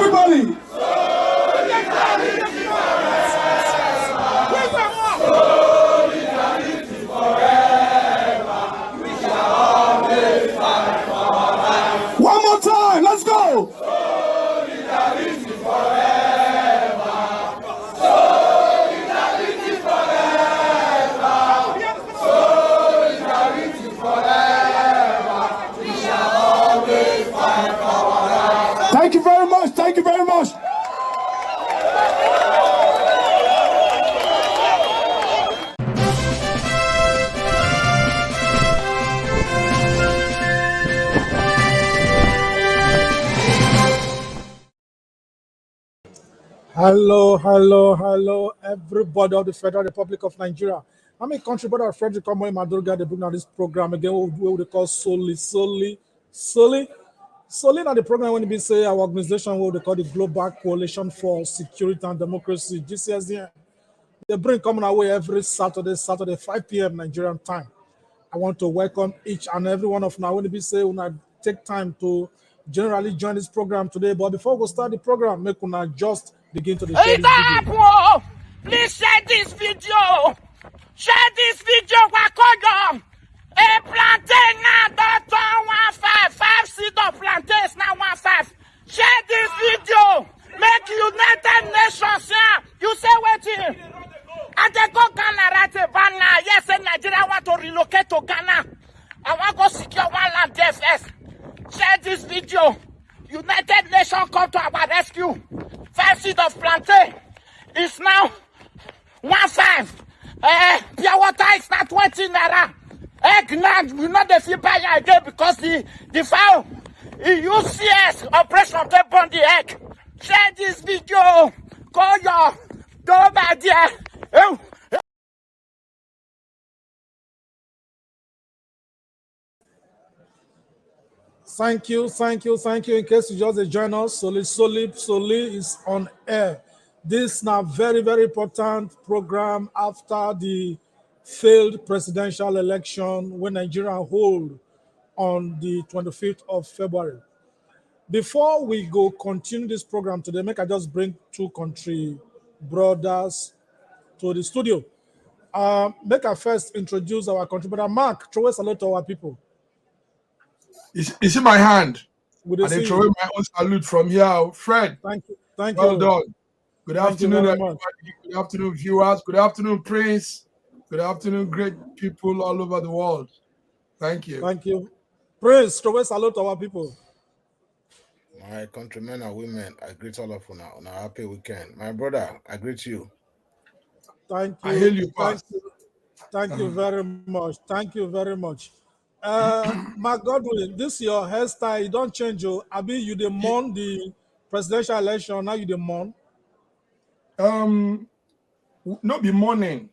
Everybody. One more time, let's go. Solidarity forever. Solidarity forever. Solidarity forever. We shall always fight for our rights. Thank you very much. Thank you very much. Hello, everybody of the Federal Republic of Nigeria. I'm a contributor, Frederick Omoy Madurga, the bring this program again, what we call Soli. Now the program when we say our organization, what we call the Global Coalition for Security and Democracy, GCSDN. They bring coming our way every Saturday, 5 p.m. Nigerian time. I want to welcome each and every one of now when we say when I take time to generally join this program today. But before we start the program, make una just begin to share this video. Please share this video. Share this video. Wakoyo. A plantain now. Don't 15. 5 seed of plantains now 15. Share this video. Make United Nations here. You say waiting. And they go Ghana right now. Yes, and Nigeria want to relocate to Ghana. I want to go secure one land there first. Share this video. United Nations come to our rescue. 5 seed of plantain is now 15. Pure water is now 20 naira. Egg now we not the fee buy again because the fowl UCS operation to burn the egg. Share this video. Call your dog idea. Thank you. In case you just join us, Soli is on air. This is now very, very important program after the failed presidential election when Nigeria hold on the 25th of February. Before we go continue this program today, make I just bring two country brothers to the studio. Make I first introduce our contributor, Mark. Throw us a lot to our people. It's in my hand. And they throw my own salute from here. Fred. Thank you. Well done. Good afternoon, everybody. Good afternoon, viewers. Good afternoon, Prince. Good afternoon, great people all over the world. Thank you. Thank you. Prince, throw us a lot to our people. My countrymen and women, I greet all of you now on a happy weekend. My brother, I greet you. Thank you. I hail you, Thank you very much. Thank you very much. Mark Godwin, this your hairstyle, you don't change your Abi, you the mourn the presidential election, now you the mourn. No be morning.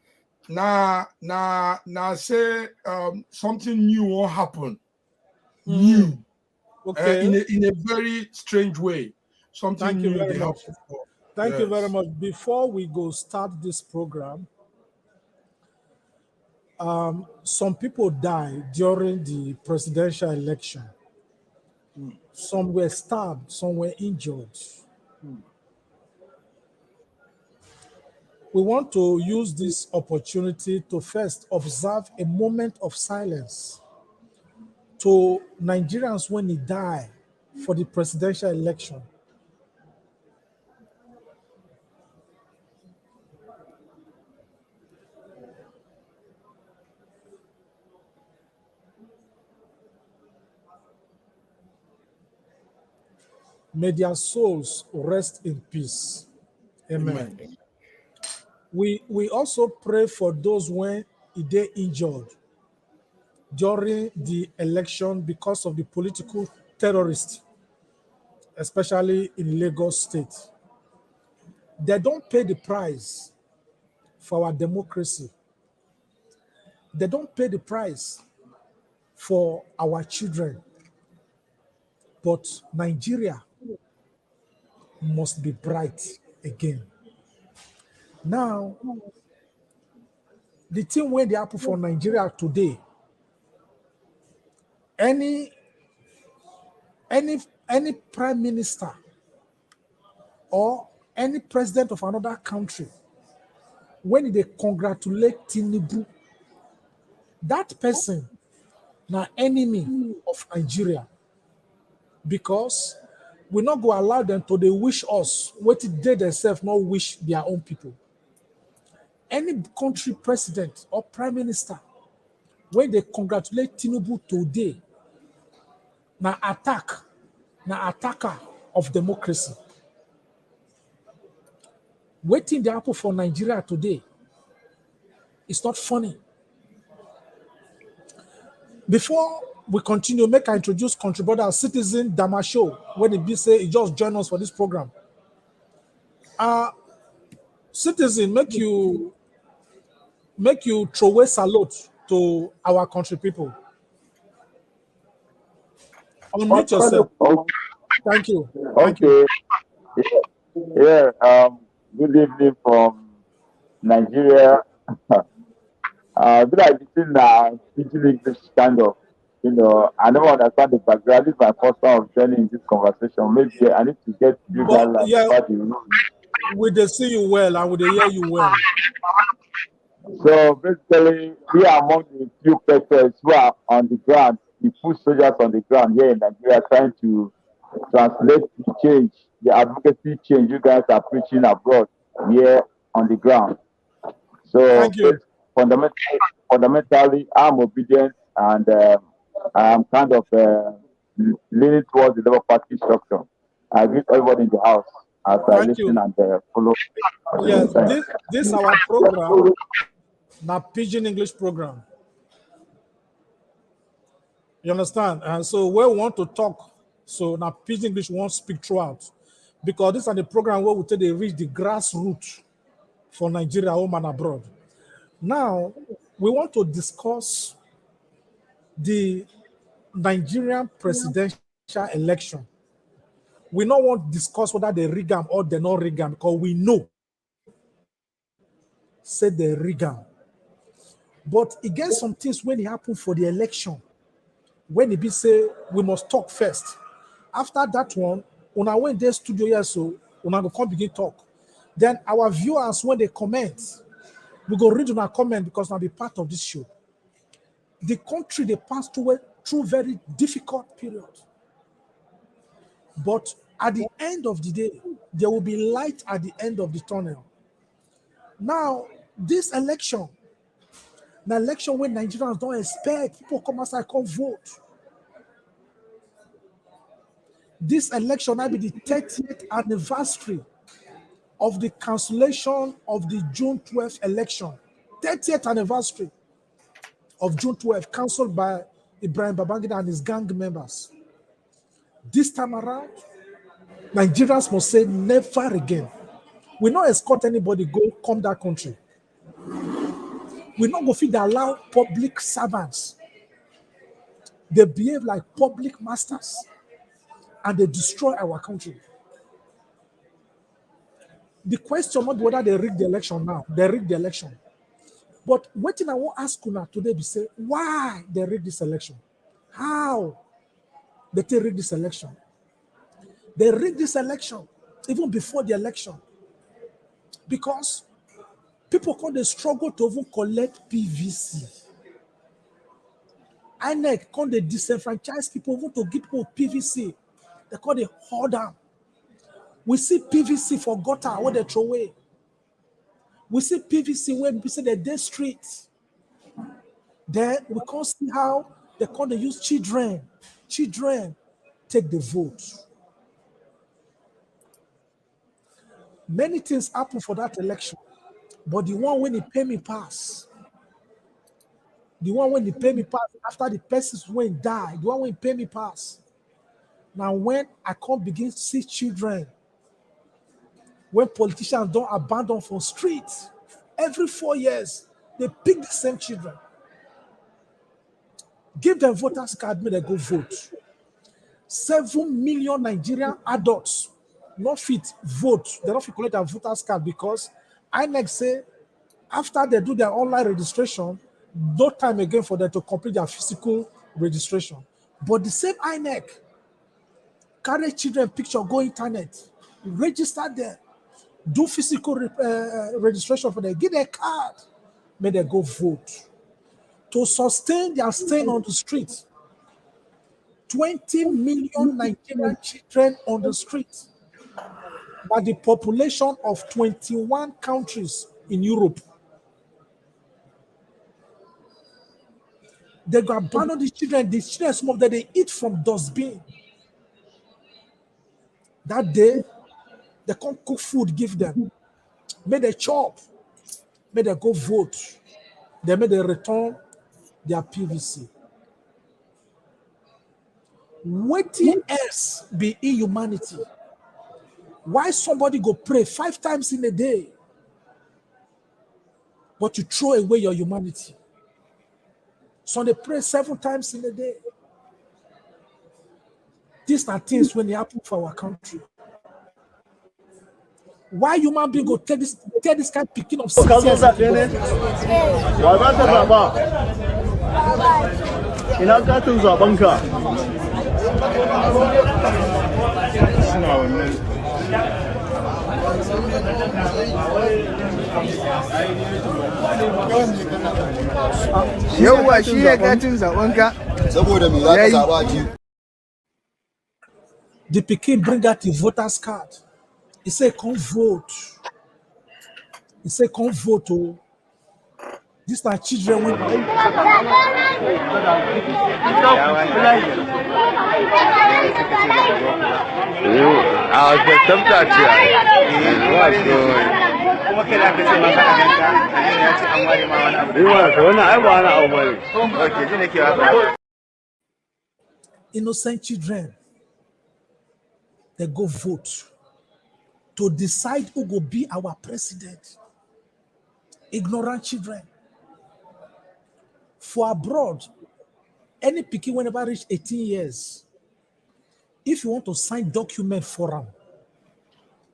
Now say something new will happen. New. Okay. In a very strange way. Something new will happen. Thank you very much. Before we go start this program, some people died during the presidential election. Some were stabbed, some were injured. We want to use this opportunity to first observe a moment of silence to Nigerians when they die for the presidential election. May their souls rest in peace. Amen. We also pray for those when they injured during the election because of the political terrorists, especially in Lagos State. They don't pay the price for our democracy. They don't pay the price for our children. But Nigeria must be bright again. Now, the thing where they happen for Nigeria today, any prime minister or any president of another country, when they congratulate Tinubu, that person na enemy of Nigeria, because we not go allow them to they wish us what they themselves not wish their own people. Any country president or prime minister, when they congratulate Tinubu today, na attacker of democracy. Waiting the apple for Nigeria today, it's not funny. Before we continue, make I introduce contributor Citizen Damasho when he be say he just join us for this program. Citizen, make you throw away salute to our country people. Unmute yourself. Thank you. Thank you. Yeah. Good evening from Nigeria. Good idea now. Speaking English kind of. I don't understand the background. This is my first time of joining in this conversation. Maybe I need to get you guys like yeah, about the rules. we they see you well and we they hear you well. So basically, we are among the few persons who are on the ground, the foot soldiers on the ground here in Nigeria, trying to translate the change, the advocacy change you guys are preaching abroad here on the ground. So fundamentally, I'm obedient and I'm kind of leaning towards the Labour Party structure. I greet everybody in the house as I listen and follow. Yes, this our program, now Pidgin English program. You understand? And so where we want to talk, so now Pidgin English won't speak throughout, because this is the program where we take they reach the grassroots for Nigeria, home and abroad. Now we want to discuss the Nigerian presidential election. We don't want to discuss whether they rig them or they not rig them, because we know say they rig them. But it gets some things when it happen for the election, when it be say we must talk first. After that one, when I went there studio here, so when I go come begin talk, then our viewers, when they comment, we go read on our comment, because now be part of this show. The country they passed through very difficult period, but at the end of the day, there will be light at the end of the tunnel. Now, this election, the election when Nigerians don't expect people come outside, come vote. This election will be the 30th anniversary of the cancellation of the June 12th election. 30th anniversary of June 12th, cancelled by Ibrahim Babangida and his gang members. This time around, Nigerians must say never again. We not escort anybody go come that country. We not go fit allow public servants. They behave like public masters and they destroy our country. The question not whether they rig the election now. They rig the election. But what thing I want to ask Kuna today be say, why they rig this election? How they rig this election? They rig this election even before the election, because people call they struggle to even collect PVC. INEC call they disenfranchise people even to give people PVC. They call they hold down. We see PVC for gutter where they throw away. We see PVC where people say they're dead streets. Then we can't see how they call they use children. Children take the vote. Many things happen for that election, but the one when the pay me pass, the one when the pay me pass after the persons when die, the one when pay me pass. Now when I can't begin to see children, when politicians don't abandon for streets, every 4 years, they pick the same children. Give them voters card, may they go vote. 7 million Nigerian adults not fit vote. They don't fit collect their voters card, because INEC say after they do their online registration, no time again for them to complete their physical registration. But the same INEC carry children picture go internet. register there, do physical registration for them, give their card, may they go vote. To sustain their staying on the street, 20 million Nigerian children on the street, but the population of 21 countries in Europe. They go abandon the children, some of them, they eat from dustbin. That day, they can't cook food, give them. May they chop, may they go vote. They may they return their PVC. What else be inhumanity? Why somebody go pray 5 times in a day, but you throw away your humanity? So they pray 7 times in a day. These are things when they happen for our country. Why human being go tell this kind of picking of 6 years? Ina katin zaben ka? Yawwa shi ne katin zaben ka. Saboda me za ka zaba ji? The pikin bring out the voter's card. He say, come vote. He say, come vote. Oh. These are children with innocent children. They go vote to decide who will be our president. Ignorant children. For abroad, any pikin whenever reach 18 years, if you want to sign document for them,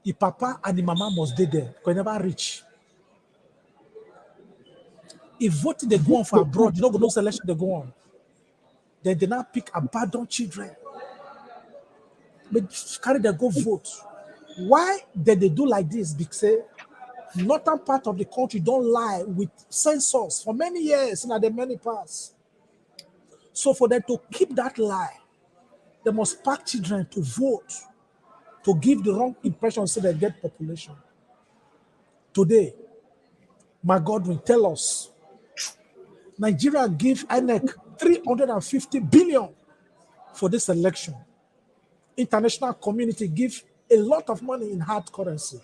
the papa and the mama must be there. Whenever reach. If voting they go on for abroad, you don't go no selection they go on. Then they now pick abandoned children. But carry they go vote. Why did they do like this? Because northern part of the country don't lie with censors for many years in the many parts. So for them to keep that lie, they must pack children to vote, to give the wrong impression so they get population. Today, my God will tell us, Nigeria give INEC 350 billion for this election. International community give a lot of money in hard currency.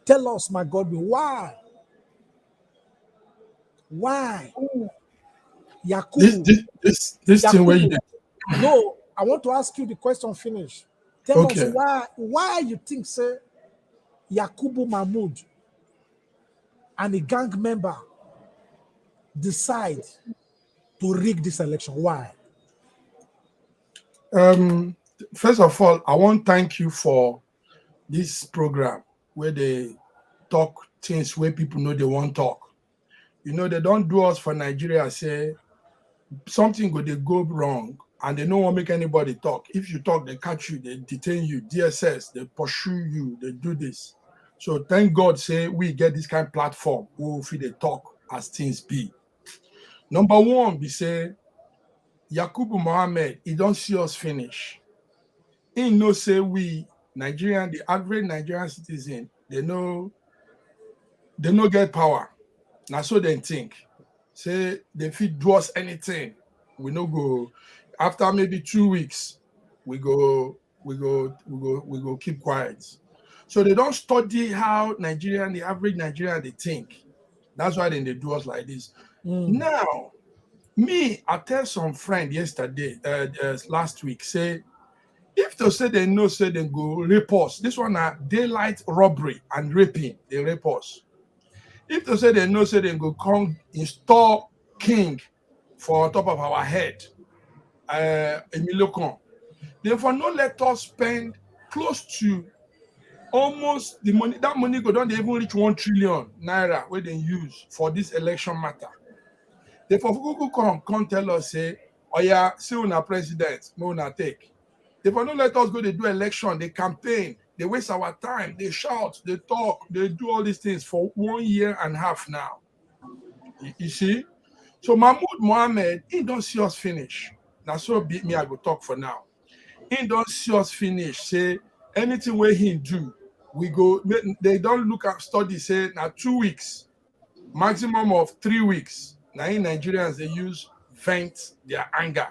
Tell us, my God, why? Why? Yakubu. This thing where you... No, I want to ask you the question finish. Tell us why you think, say, Yakubu Mahmoud and a gang member decide to rig this election. Why? First of all, I want to thank you for this program where they talk things where people know they won't talk. You know, they don't do us for Nigeria, say something they go wrong and they don't want to make anybody talk. If you talk, they catch you, they detain you, DSS, they pursue you, they do this. So thank God, say we get this kind of platform who feel they talk as things be. Number one, we say Yakubu Mohammed, he don't see us finish. He no say we Nigerian, the average Nigerian citizen, they no get power. Now so they think. Say they fit do us anything. We no go after maybe 2 weeks, we go keep quiet. So they don't study how Nigerian, the average Nigerian, they think. That's why then they do us like this. Now, I tell some friend yesterday, last week, say, if they say they know, say they go rape us. This one are daylight robbery and raping, they rape us. If they say they know, say they go come install king for top of our head, Emilio, therefore no let us spend close to almost the money, that money go down, they even reach 1 trillion naira where they use for this election matter. Therefore, Google come tell us, say, oh yeah, see una president, no una take. Therefore, no let us go, they do election, they campaign, They waste our time. They shout, they talk, they do all these things for 1.5 years now. You see? So Mahmoud Mohammed, he don't see us finish. Now so beat me, I go talk for now. He don't see us finish. Say anything where he do, we go. They don't look at studies. Say now 2 weeks, maximum of 3 weeks. Now in Nigerians they use vent their anger.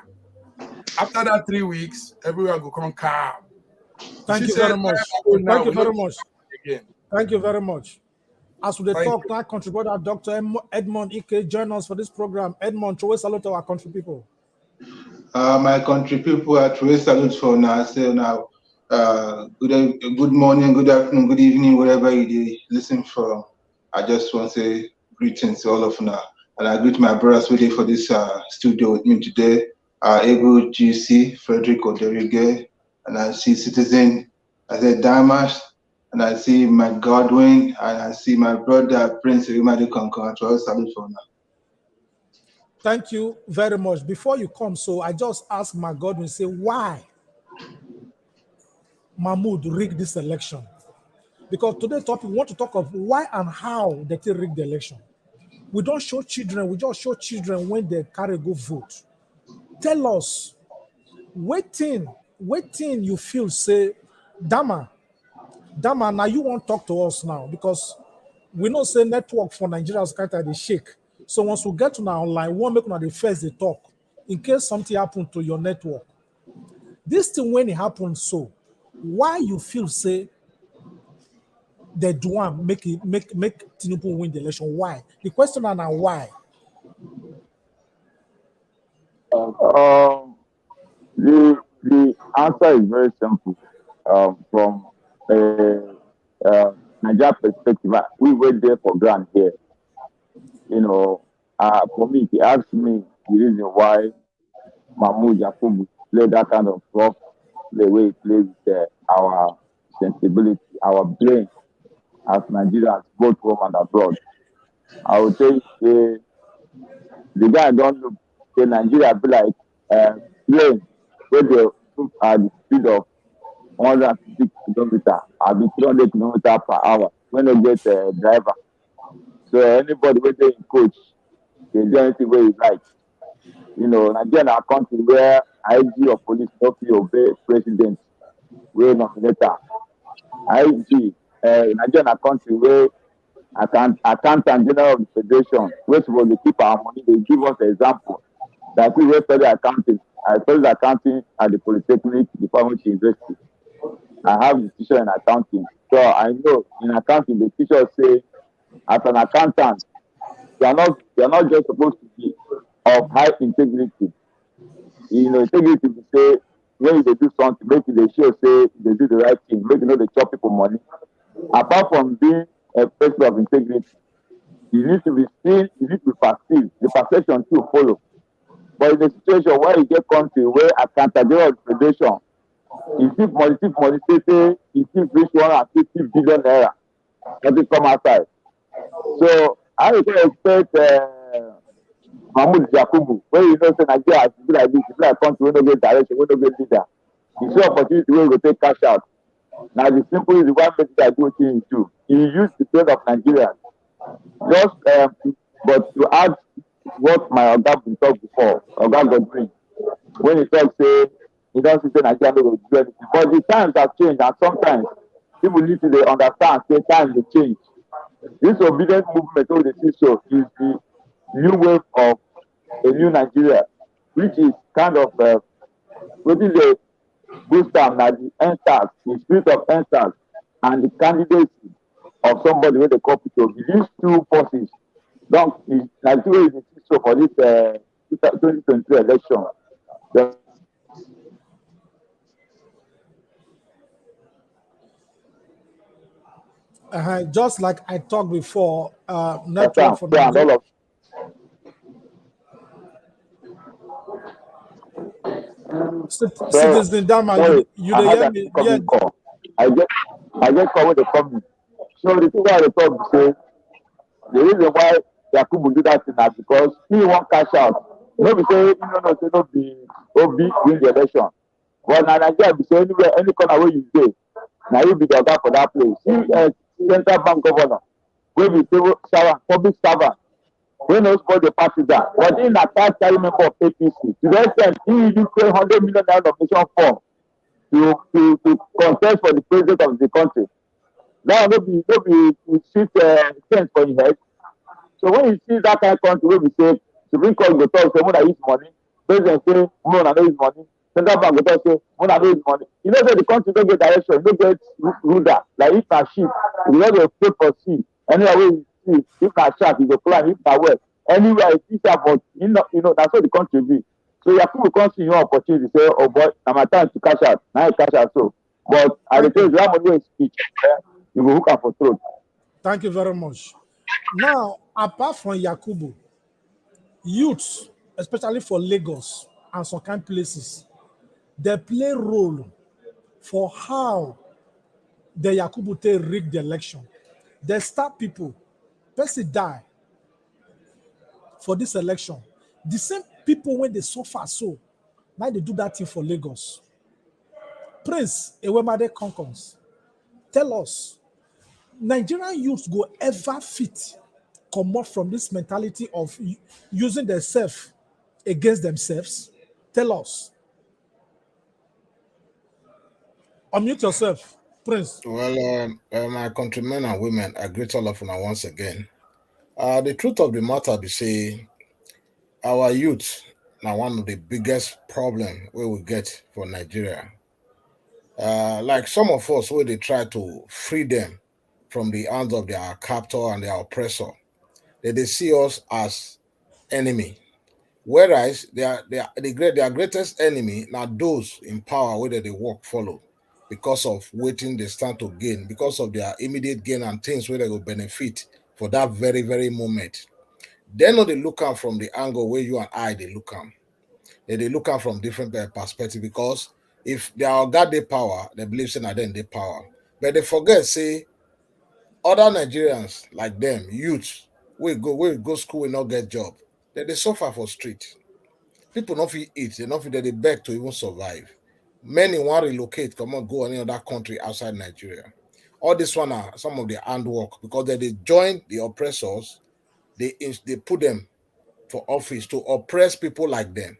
After that 3 weeks, everywhere go come calm. Thank you very much. Thank you very much. Thank you very much. As we talk, now contributor Dr. Edmond Ike join us for this program. Edmond, throw a salute to our country people. My country people, I throw a salute for now. Say now, good morning, good afternoon, good evening, wherever you listen from. I just want to say greetings to all of now, and I greet my brothers waiting for this studio with me today. Able GC Frederick Oderige, and I see Citizen, I said Damas, and I see my Godwin, and I see my brother Prince Imadi Concon. So I salute for now. Thank you very much. Before you come, so I just asked my Godwin, say why Mahmoud rigged this election? Because today's topic, we want to talk of why and how they rigged the election. We don't show children, we just show children when they carry go vote. Tell us, waiting you feel say, Dama, now you won't talk to us now because we know say network for Nigeria's character they shake. So once we get to now online, we won't make the first they talk in case something happened to your network. This thing when it happens, so why you feel say they do want make Tinubu win the election? Why? The question is now why? The answer is very simple. From a Nigeria perspective, we were there for grand here. You know, for me, if you ask me the reason why Mahmoud Yakubu played that kind of rough the way he plays with our sensibility, our brain as Nigerians, both home and abroad. I would say the guy don't look say Nigeria be like plane where they move at the speed of 150 kilometers, I'll be 300 kilometers per hour when they get a driver. So anybody where they coach, they do anything where he like. You know, Nigeria a country where IG or police don't obey president, where nominator. IG, Nigeria a country where accountant general of the federation, we're supposed to keep our money. They give us an example that we were studying accounting. I studied accounting at the Polytechnic Department University. I have the teacher in accounting. So I know in accounting, the teacher say, as an accountant, you are not just supposed to be of high integrity. You know, integrity to say when you do something, make it they show say they do the right thing, make you know they chop people money. Apart from being a person of integrity, you need to be seen, you need to be perceived. The perception too follow. But in a situation where you get country where accountant general federation, you see money, you see reach 150 billion naira, doesn't come outside. So I would expect Mahmoud Yakubu, where you know say Nigeria has been like this, it's like a country where no get direction, where no get leader. You see opportunity where you go take cash out. Now the simple is the one message I do things too. He used the trade of Nigeria. Just but to add what my Oga been talk before, Oga Godwin, when he talk say he don't see Nigeria no go do anything. But the times have changed and sometimes people need to understand say times they change. This obedient movement all they see so is the new wave of a new Nigeria, which is kind of what is a boost down that the NSAS, the spirit of NSAS, and the candidacy of somebody with the copy to these two forces. Donc, Nigeria is the so for this 2023 election. Just like I talked before, network for Nigeria. Citizen Dama, you hear me? Yeah. I just covered the comment. So the thing why the talk say the reason why Yakubu do that thing is because he won't cash out. Nobody say no be Obi win the election. But now Nigeria be say anywhere, any corner where you say, Now you be the guy for that place. See, central bank governor, wey be civil servant, public servant, wey no support the party that. But in that time, carry member of APC. To the extent, he even pay 100 million naira nomination form to contest for the president of the country. Now no be sweet sense for him head. So when you see that kind of country wey be say Supreme Court go talk say una use money, president say una no use money, central bank go talk say una no use money. You know say the country no get direction, no get ruler. Like if na ship, you no dey float for sea. Anywhere wey you see, if na shark, you go climb. If na well, anywhere you see shark, but you know na so the country be. So Yakubu come see your opportunity say, oh boy, na my time to cash out. Now I cash out so. But I dey tell you, that money wey speech, you go hook am for throat. Thank you very much. Now, apart from Yakubu, youths, especially for Lagos and some kind places, they play role for how the Yakubu take rig the election. They start people, person die for this election. The same people when they suffer so, now they do that thing for Lagos. Prince Ewemade Konkons, tell us, Nigerian youths go ever fit come up from this mentality of using themselves against themselves? Tell us. Unmute yourself, Prince. Well, my countrymen and women, I greet all of you once again. The truth of the matter be say, our youth now one of the biggest problem we will get for Nigeria. Like some of us where they try to free them from the hands of their captor and their oppressor, they see us as enemy. Whereas their greatest enemy now those in power whether they work follow because of waiting they stand to gain, because of their immediate gain and things where they will benefit for that very, very moment. They know they look at from the angle where you and I they look at. They look at from different perspective because if they are got the power, they believe in then the power. But they forget, say, other Nigerians like them, youths, we go school, we not get job. They suffer for street. People not fit eat, they not fit they beg to even survive. Many want to relocate, come on, go any other country outside Nigeria. All this one are some of the handwork because they join the oppressors, they put them for office to oppress people like them.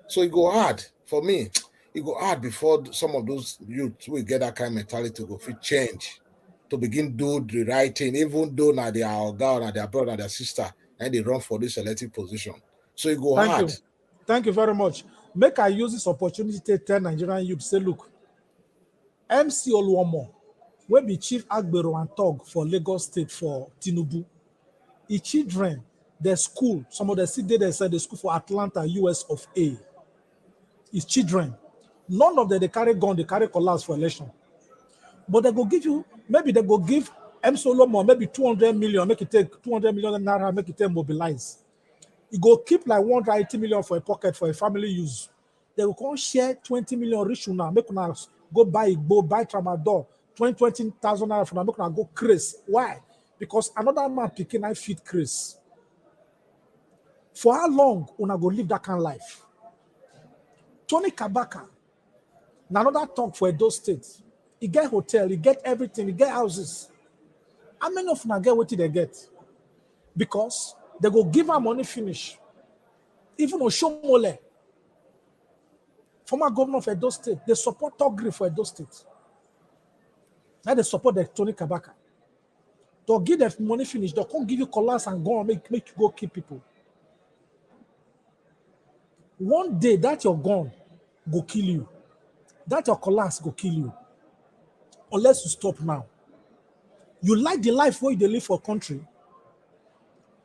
So it go hard for me. It go hard before some of those youths will get that kind of mentality to go fit change, to begin do the right thing, even though now they are girl and their brother and their sister and they run for this elective position. So it go Thank hard. you. Thank you very much. Make I use this opportunity to tell Nigerian youth, say, look, MC Oluomo, will be chief Agbero and Tog for Lagos State for Tinubu. His children, their school, some of the city they said the school for Atlanta, US of A. His children, none of them they carry gun, they carry collars for election. But they go give you, maybe they go give MC Oluomo maybe 200 million, make it take 200 million naira, make it take mobilize. You go keep like 180 million for a pocket for a family use. They will come share 20 million rich now, make una go buy tramadol, 20,000 naira for now, make una go crazy. Why? Because another man picking I feed crazy. For how long una go live that kind of life? Tony Kabaka, another talk for Edo State. He get hotel, he get everything, he get houses. How many of them get what they get? Because they go give her money finish. Even Oshomole, former governor of Edo State, they support Togri for Edo State. Now they support the Tony Kabaka. They'll give them money finish, they'll come give you collars and go and make you go kill people. One day that your gun go kill you. That your collars go kill you. Unless you stop now. You like the life where you live for country.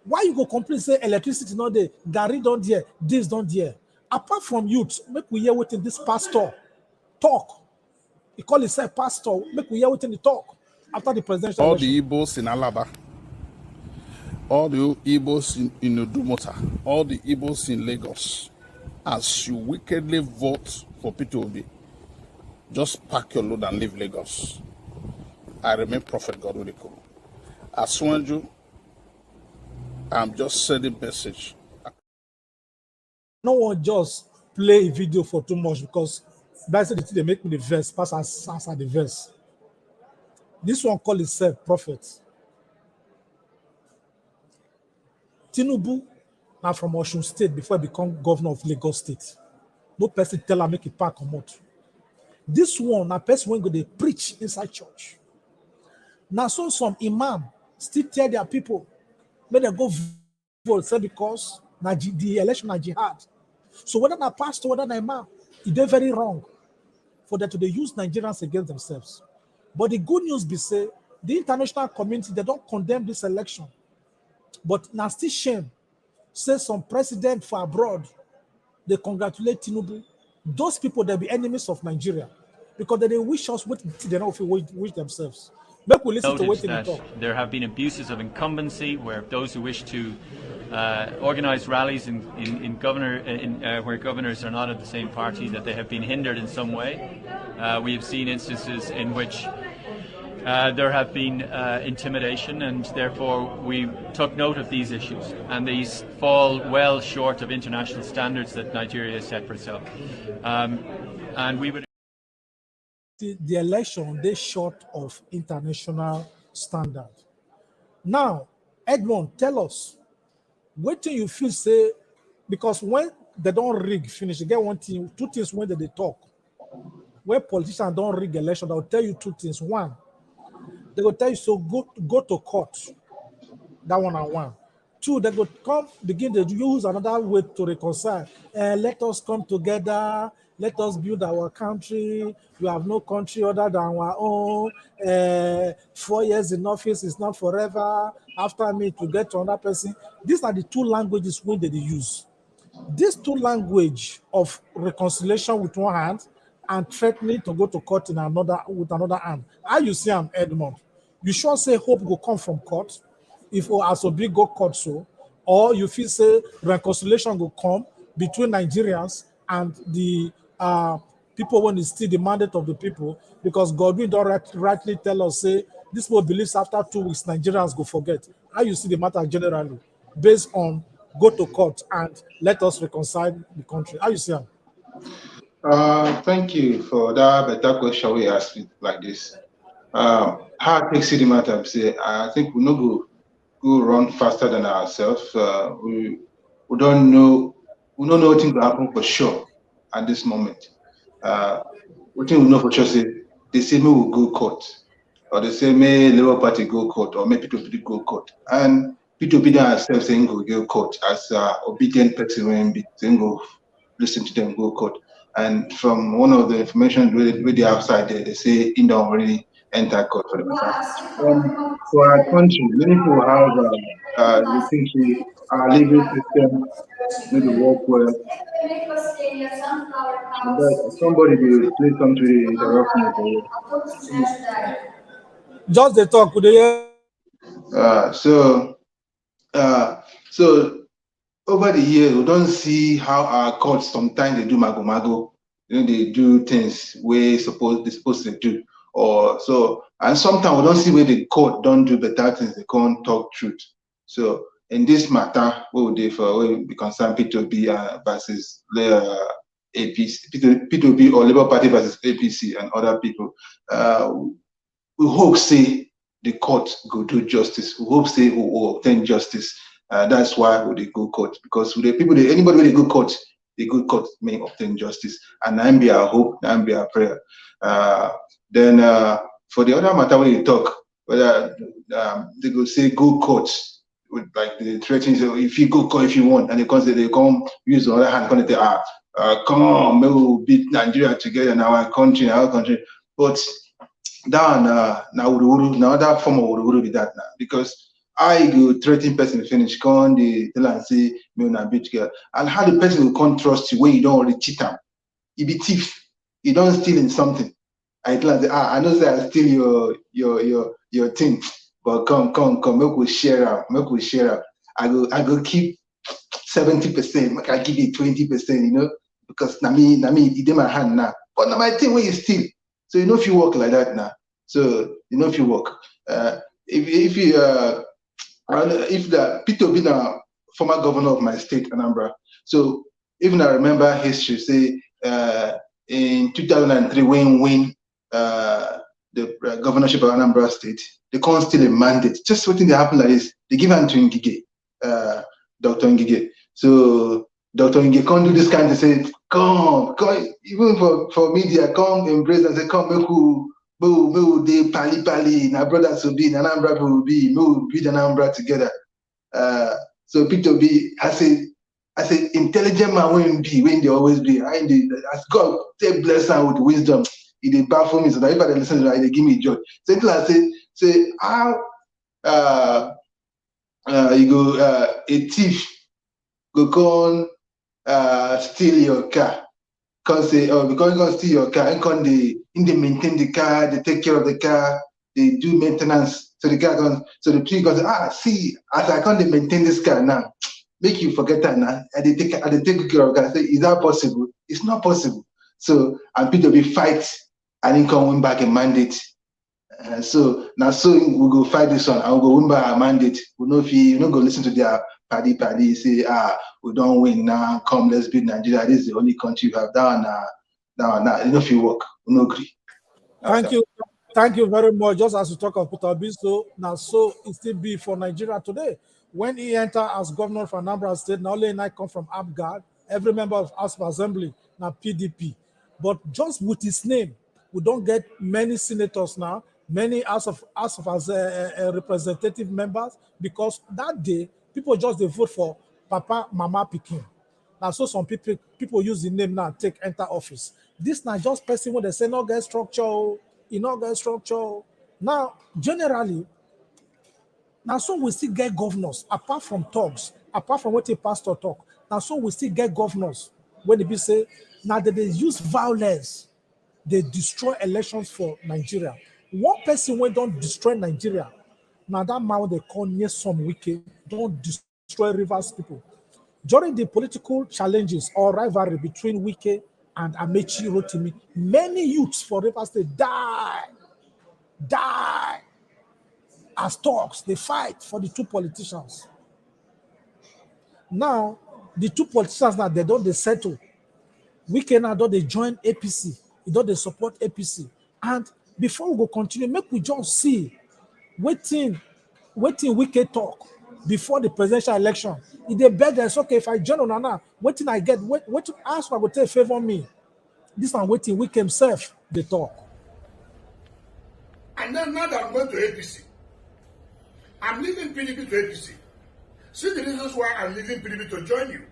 Why you go complain say electricity not there, Gary don't there, this don't there. Apart from youth, make we hear within this pastor talk. He call himself pastor, make we hear within the talk after the presidential all election. the Igbos in Alaba, all the Igbos in Udumota, all the Igbos in Lagos, as you wickedly vote for Peter Obi, just pack your load and leave Lagos. I remain Prophet God with the call. As Swanju, I'm just sending message. No one just play a video for too much because that's the thing they make me the verse, pass as the verse. This one call itself prophet. Tinubu now from Osun State before he become governor of Lagos State. No person tell her make it pack or not. This one, a person when go they preach inside church. Now so some imam still tell their people, may they go vote, say because the election na jihad. So whether na pastor, whether na imam, it's very wrong for them to they use Nigerians against themselves. But the good news be say the international community they don't condemn this election. But now still shame. Say some president for abroad, they congratulate Tinubu. Those people they be enemies of Nigeria because they wish us what they don't wish themselves. Make we listen to what they talk. There have been abuses of incumbency where those who wish to organise rallies where governors are not of the same party, that they have been hindered in some way. We have seen instances in which there have been intimidation, and therefore we took note of these issues, and these fall well short of international standards that Nigeria has set for itself. And we would. The election, they short of international standard. Now, Edmond, tell us, what do you feel say, because when they don't rig finish, you get one thing, two things when they talk. When politicians don't rig election, they'll tell you two things. One, they will tell you, so go to court. That one and one. Two, they will come, begin to use another way to reconcile. Let us come together. Let us build our country. We have no country other than our own. 4 years in office is not forever. After me to get to another person. These are the two languages when they use. These two language of reconciliation with one hand and threatening to go to court in with another hand. How you see them, Edmond? You sure say hope will come from court? If Asobi go court so, or you feel say reconciliation will come between Nigerians and the people when it's still the mandate of the people, because Godwin don't rightly tell us, say, this will believes after 2 weeks, Nigerians go forget. How you see the matter generally, based on go to court and let us reconcile the country. How you see them? Thank you for that better question we asked me like this. How I take see the matter, say, I think we no go run faster than ourselves. We don't know what things will happen for sure at this moment. What thing we know for sure say they say me will go court, or they say may Labour Party go court, or may P2P go court, and P2P themselves saying go court as obedient person when be saying go listen to them go court. And from one of the information with the outside there, they say in don't already enter court for the matter. For our country, many people have they think our legal system maybe work well. Somebody will play something to interrupt me. Just the talk, could they? So over the years, we don't see how our courts sometimes they do mago. They do things they're supposed to do. Or so, and sometimes we don't see where the court don't do better things, they can't talk truth. So in this matter, what would they for we concern P2P versus APC, P2P or Labour Party versus APC and other people. We hope say the court go do justice. We hope say we will obtain justice. That's why we go court, because with the people, anybody with a good court, the good court may obtain justice, and that be our hope, that be our prayer. Then for the other matter when you talk, whether they go say go court, with like the threatening, so if you go court if you want, and they come use the other hand, they come on, we will beat Nigeria together in our country, But that now that form of ururu be that now, because I go threaten person finish, come they tell and say me una beat together, and how the person will come trust you when you don't already cheat him. You be thief, you don't steal in something. I tell and say, I know that I steal your thing, but come, make we share out, I go keep 70%, I give you 20%, because na me, it in my hand now. But now my thing when you steal, so if you work like that now, so if you work, if the Peter been a former governor of my state, Anambra, so even I remember history, say in 2003 when the governorship of Anambra State, they can't steal a mandate. Just what thing that happened like this, they give hand to Ngige, Dr. Ngige. So Dr. Ngige can't do this kind of say, come, even for media, come embrace and say, come, make who they pali, na brothers will be, Anambra will be, we build Anambra together. So Peter B, I say intelligent man when they always be. As God take bless her with wisdom, he did baffle me. So that if I listen to that, they give me joy. So I say how you go a thief go come steal your car. Because say, oh, because you gonna steal your car, and can they maintain the car, they take care of the car, they do maintenance. So the car goes, so the police goes, see, as I can't maintain this car now, make you forget that now. And they take good care of the car. I say, is that possible? It's not possible. So and people will fight and then come win back a mandate. So now we go fight this one, and we go win back a mandate. We know if you not go listen to their paddy say, we don't win now, come let's beat Nigeria. This is the only country you have down now. You know if you work, we no agree. Thank you very much. Just as you talk of Peter B, so now so it still be for Nigeria today. When he entered as governor for Anambra State, not only I come from APGAD, every member of House of Assembly, now PDP. But just with his name, we don't get many senators now, many House of representative members, because that day, people just they vote for Papa, Mama, Pikin. Now, so some people use the name now, take enter office. This not just person when they say no get structure, not get structure. Now, generally, now so we still get governors, apart from talks, apart from what a pastor talk. Now so we still get governors when they say, now that they use violence, they destroy elections for Nigeria. One person when don't destroy Nigeria, now that man they call near some wicked, don't destroy Rivers people. During the political challenges or rivalry between Wike and Amechi Rotimi, many youths for Rivers State die as talks. They fight for the two politicians. Now, the two politicians now, they settle. Wike now don't they join APC. They don't they support APC. And before we go continue, make we just see waiting Wike talk before the presidential election. If they beg us, okay, if I join on now, waiting I get, wait to ask for, I will take favor me. This one waiting Wike himself, they talk. And then now that I'm going to APC, I'm leaving PDP to APC. See the reasons why I'm leaving PDP to join you.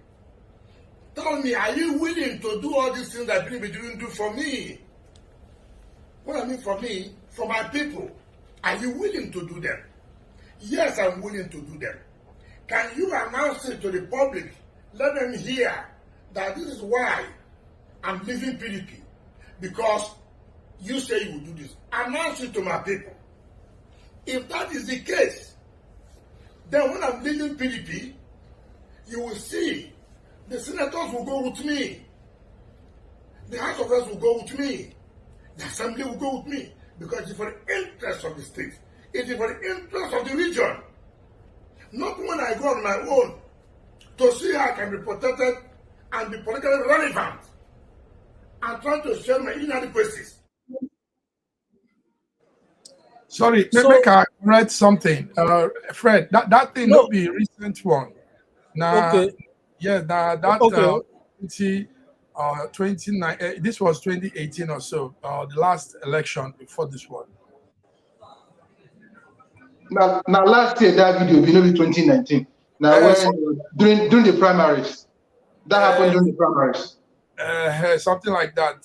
Tell me, are you willing to do all these things that PDP didn't do for me? What I mean for me, for my people, are you willing to do them? Yes, I'm willing to do them. Can you announce it to the public? Let them hear that this is why I'm leaving PDP. Because you say you will do this. Announce it to my people. If that is the case, then when I'm leaving PDP, you will see the senators will go with me. The House of Reps will go with me. The Assembly will go with me. Because it's for the interest of the state. It is for the interest of the region. Not when I go on my own to see how I can be protected and be politically relevant. I'm trying to share my inadequacies. Sorry, make I write something. Fred, that thing not be recent one. Nah, okay. Yeah, that okay. 29. This was 2018 or so. The last election before this one. Now last year that video be 2019. Now when during the primaries, that happened during the primaries. Something like that.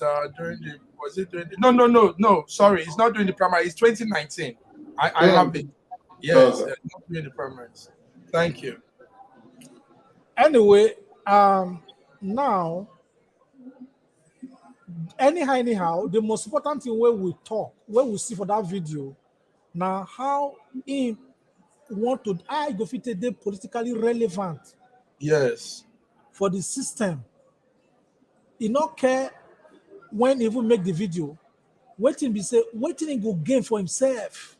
No. Sorry, it's not during the primary. It's 2019. I have it. Yes, okay. Not during the primaries. Thank you. Anyway, now, anyhow, the most important thing where we talk, where we see for that video, now how he want to go fit today politically relevant. Yes. For the system. He not care when he even make the video. Waiting he go gain for himself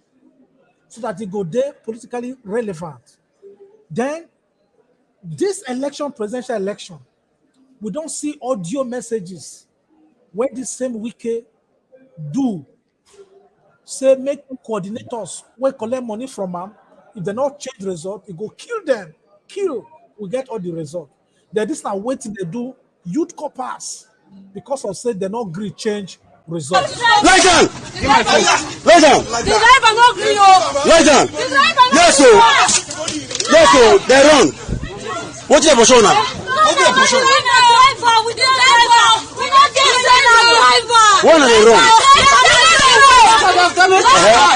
so that he go there politically relevant. Then this election, presidential election, we don't see audio messages where this same Wike do say make coordinators wey collect money from am. If they not change result, it go kill them. Kill. We get all the result. Then this now waiting they do youth corpers because of say they not agree change results. Lie down. Lie down. The driver no gree o. Lie down. The driver no Yes, sir. Yes, sir. They run. What you have for now? What you have for show? We the driver. We not get driver. When are they run?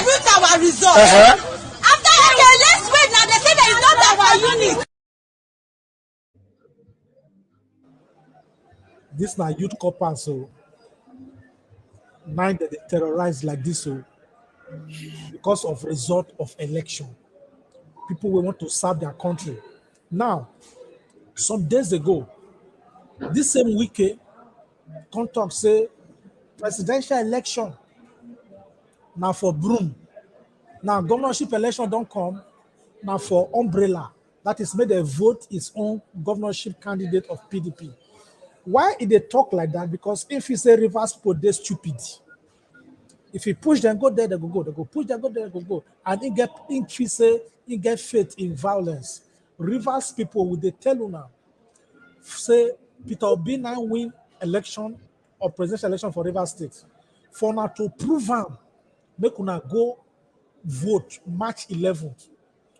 Print our result. After okay, let's wait now. They say that it's not our unit. This now youth corpers so now that they terrorize like this so because of result of election. People will want to serve their country. Now, some days ago, this same weekend, talk say presidential election now for broom. Now governorship election don't come now for umbrella. That is made a vote its own governorship candidate of PDP. Why did they talk like that? Because if you say reverse people, they're stupid. If you push them, go there, they go. They go push them, go there, they go. And it get faith in violence. Reverse people, would they tell you now? Say Peter Obi now win election or presidential election for Rivers State. For now to prove them, make una go vote March 11th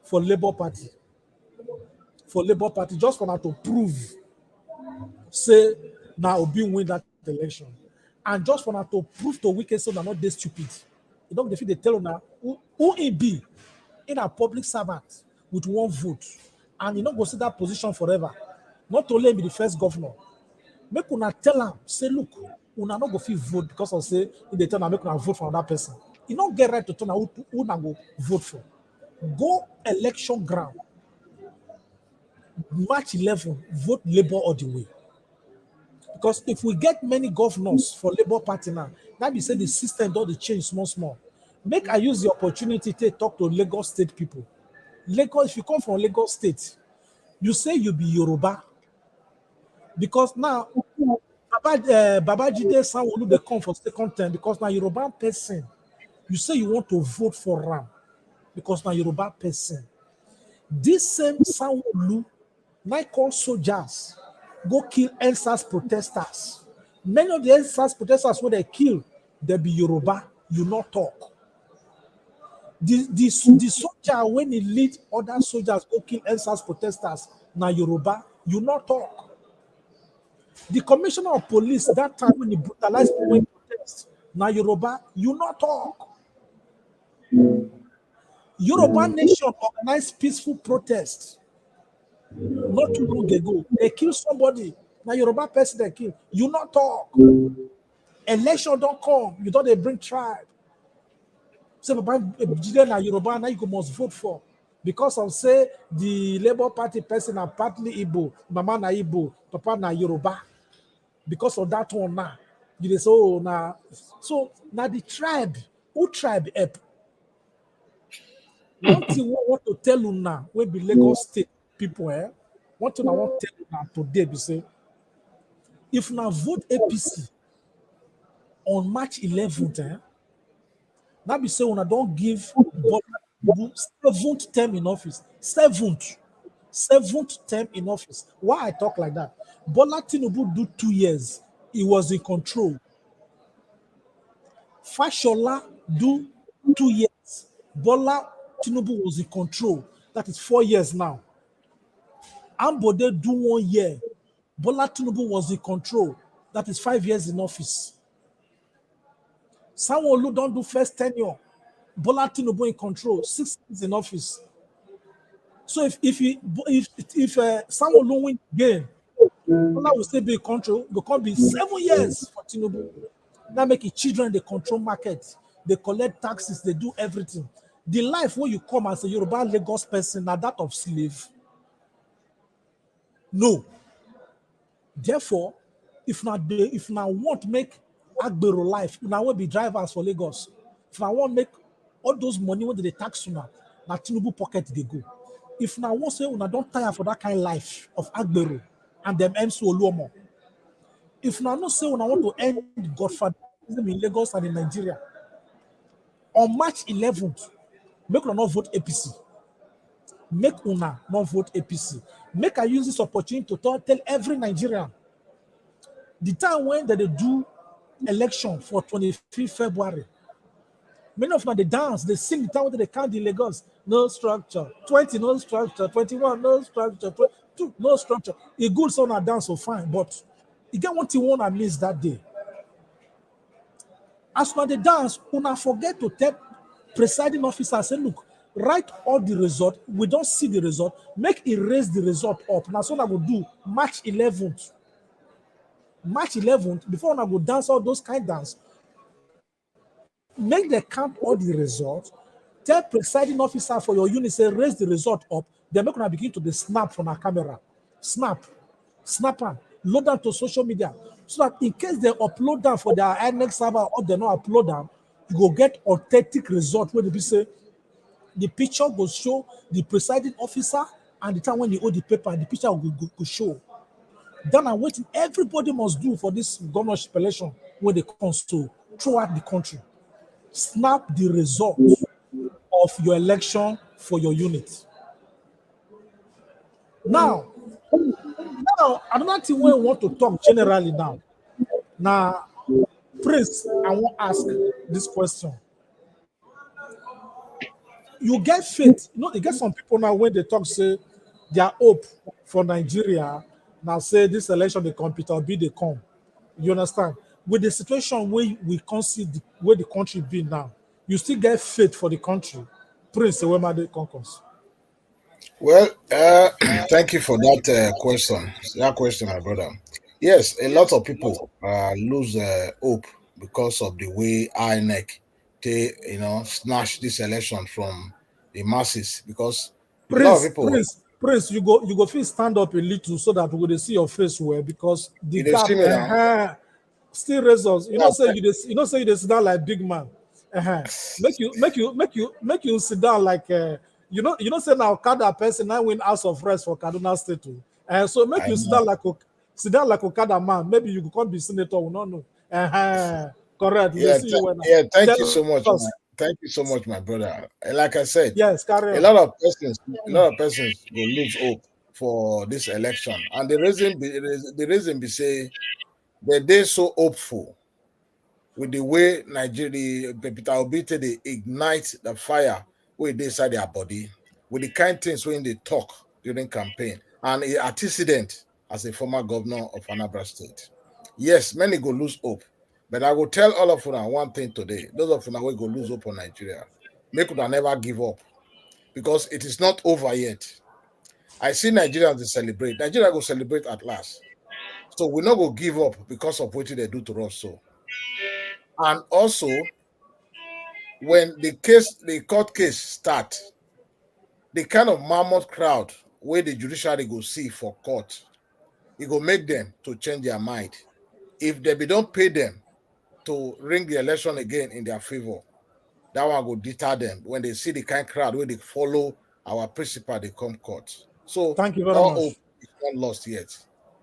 for Labour Party. For Labour Party, just for now to prove. Say now Obi win that election. And just for now to prove to wicked so they're not this stupid. You don't defeat the tell now who it be in a public servant with one vote. And you don't go see that position forever. Not only be the first governor. Make una tell them, say, look, una not go fit vote because of say in the turn make una vote for another person. You don't get right to turn out who na go vote for. Go election ground. March 11, vote Labour all the way. Because if we get many governors for Labour Party now, that be say the system don't change small. Make I use the opportunity to talk to Lagos State people. Lagos, if you come from Lagos State, you say you be Yoruba. Because now, Babajide Sanwo-Olu they come for second term because now Yoruba person, you say you want to vote for Ram because now Yoruba person. This same Sanwo-Olu now call soldiers go kill NSAS protesters. Many of the NSAS protesters when they kill, they be Yoruba, you not talk. The soldier when he lead other soldiers go kill NSAS protesters, now Yoruba, you not talk. The commissioner of police that time when he brutalized people in protest, now Yoruba, you not talk. Yoruba nation organized peaceful protest. Not too long ago, they kill somebody. Now Yoruba person they kill. You not talk. Election don't come. You don't they bring tribe. So now Yoruba now you must vote for because of say the Labour Party person are partly Igbo, Mama na Igbo, Papa na Yoruba. Because of that one now, you say oh now. So now the tribe, who tribe help? One thing we want to tell you now, we be Lagos State people, one thing I want to tell you now today be say, if now vote APC on March 11th, that be say when I don't give seventh term in office, seventh term in office. Why I talk like that? Bola Tinubu do 2 years, he was in control. Fashola do 2 years, Bola Tinubu was in control. That is 4 years now. Ambode do 1 year. Bola Tinubu was in control. That is 5 years in office. Sanwo-Olu don't do first tenure. Bola Tinubu in control, 6 years in office. So if Sanwo-Olu win again, Bola will still be in control. It will be 7 years for Tinubu. That make it children they control market, they collect taxes, they do everything. The life where you come as a Yoruba Lagos person, now that of slave. No. Therefore, if now want make Agbero life, now will be drivers for Lagos. If I want make all those money when they tax you now Tinubu pocket they go. If now want say una don't tire for that kind of life of Agbero and them MC Oluomo. If now not say una want to end Godfatherism in Lagos and in Nigeria, On March 11th, make una not vote APC. Make una not vote APC. Make I use this opportunity to tell every Nigerian the time when they do election for 25th February. Many of them they dance, they sing the time when they count the Lagos. No structure. 20, no structure. 21, no structure. 22, no structure. A good song and dance so fine, but you get one thing one I miss that day. As when they dance, una forget to tell presiding officer, say, look, write all the result. We don't see the result. Make erase the result up. Now, so I will do March 11th. March 11th, before I go dance all those kind of dance, make the count all the results. Tell presiding officer for your unit, say, raise the result up. Then make una begin to the snap from our camera. Snap am, load them to social media. So that in case they upload them for their INEC server or they not upload them, you go get authentic result where the people say the picture will show the presiding officer and the time when you hold the paper, the picture will show. Then I'm waiting. Everybody must do for this governorship election where they come to throughout the country. Snap the result of your election for your unit. Now, another thing we want to talk generally now. Now, Prince, I want to ask this question. You get faith, you get some people now when they talk, say, their hope for Nigeria, now say this election, they compete or be they come. You understand? With the situation where we can't see where the country be now, you still get faith for the country. Prince, where my concourse. Well, thank you for that question. That question, my brother. Yes, a lot of people lose hope because of the way INEC they snatch this election from the masses. Because a lot of people, Prince, you go feel stand up a little so that we will see your face well because the you see me now. Still results. You know say you dey sit down like big man. Make you sit down like you know say now Okada person now win House of Rest for Kaduna State too. So make you sit down like Okada man. Maybe you can't be senator. We don't know. Correct. Yeah, See you well now. thank you so much. Thank you so much, my brother. And like I said, yes, carry a on. lot of persons will lose hope for this election, and the reason be say they're so hopeful with the way Nigeria Peter Obi they ignite the fire where they inside their body with the kind things when they talk during campaign and an antecedent as a former governor of Anambra State. Yes, many go lose hope. But I will tell all of you one thing today. Those of you will go lose hope on Nigeria. Make them never give up. Because it is not over yet. I see Nigerians they celebrate. Nigeria will celebrate at last. So we're not going to give up because of what they do to us. So, and also, when the court case start, the kind of mammoth crowd where the judiciary go see for court, it will make them to change their mind. If they don't pay them to ring the election again in their favor, that one will deter them when they see the kind of crowd where they follow our principle, they come court. So thank you very much. Hope is not lost yet.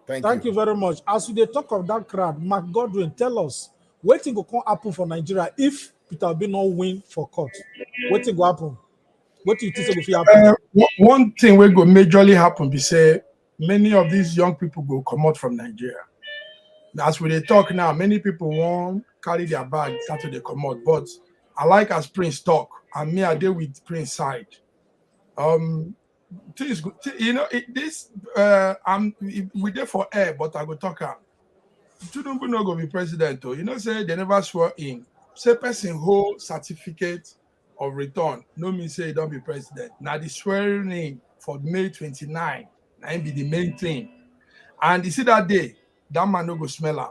Thank you very much. As we talk of that crowd, Mark Godwin, tell us what thing will happen for Nigeria if Peter Obi not win for court. What thing will happen? What do you think will happen? One thing will go majorly happen be say many of these young people will come out from Nigeria. As we talk now, many people won't carry their bag after they come out. But I like as Prince talk, and me I deal with Prince side. Things, we there for air, but I go talk. Tinubu not go be president though. Say they never swear in. Say person hold certificate of return. No mean say he don't be president. Now the swearing in for May 29, now be the main thing. And you see that day, that man no go smell am.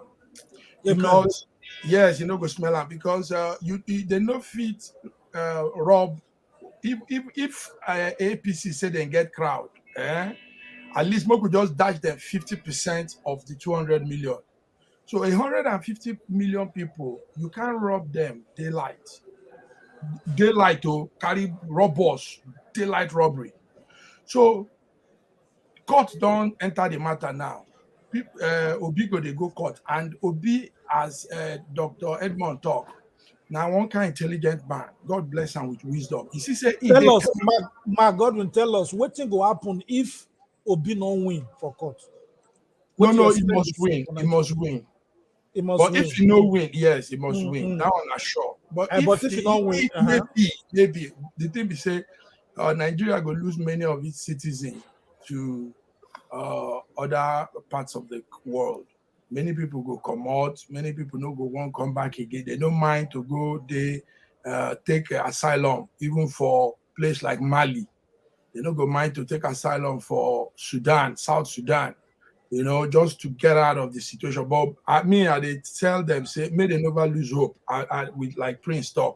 Because yes, you no go smell am because they no fit rob. If APC say they get crowd, at least we could just dash them 50% of the 200 million. So 150 million people, you can't rob them daylight. Daylight to carry robbers, daylight robbery. So court don't enter the matter now. Obi go they go court, and Obi, as Dr. Edmond talk, Now one kind intelligent man, God bless him with wisdom. You see, say Tell us, my God will tell us what thing will happen if Obi no win for court. No, he must win. He must win. He must but win. if you no win, yes, he must win. That one is sure. But if you don't win, maybe the thing be say Nigeria go lose many of its citizens to other parts of the world. Many people go come out, many people no go won't come back again. They don't mind to go, they take asylum, even for place like Mali. They don't go mind to take asylum for Sudan, South Sudan, just to get out of the situation. But I they tell them, say, may they never lose hope. With like Prince talk,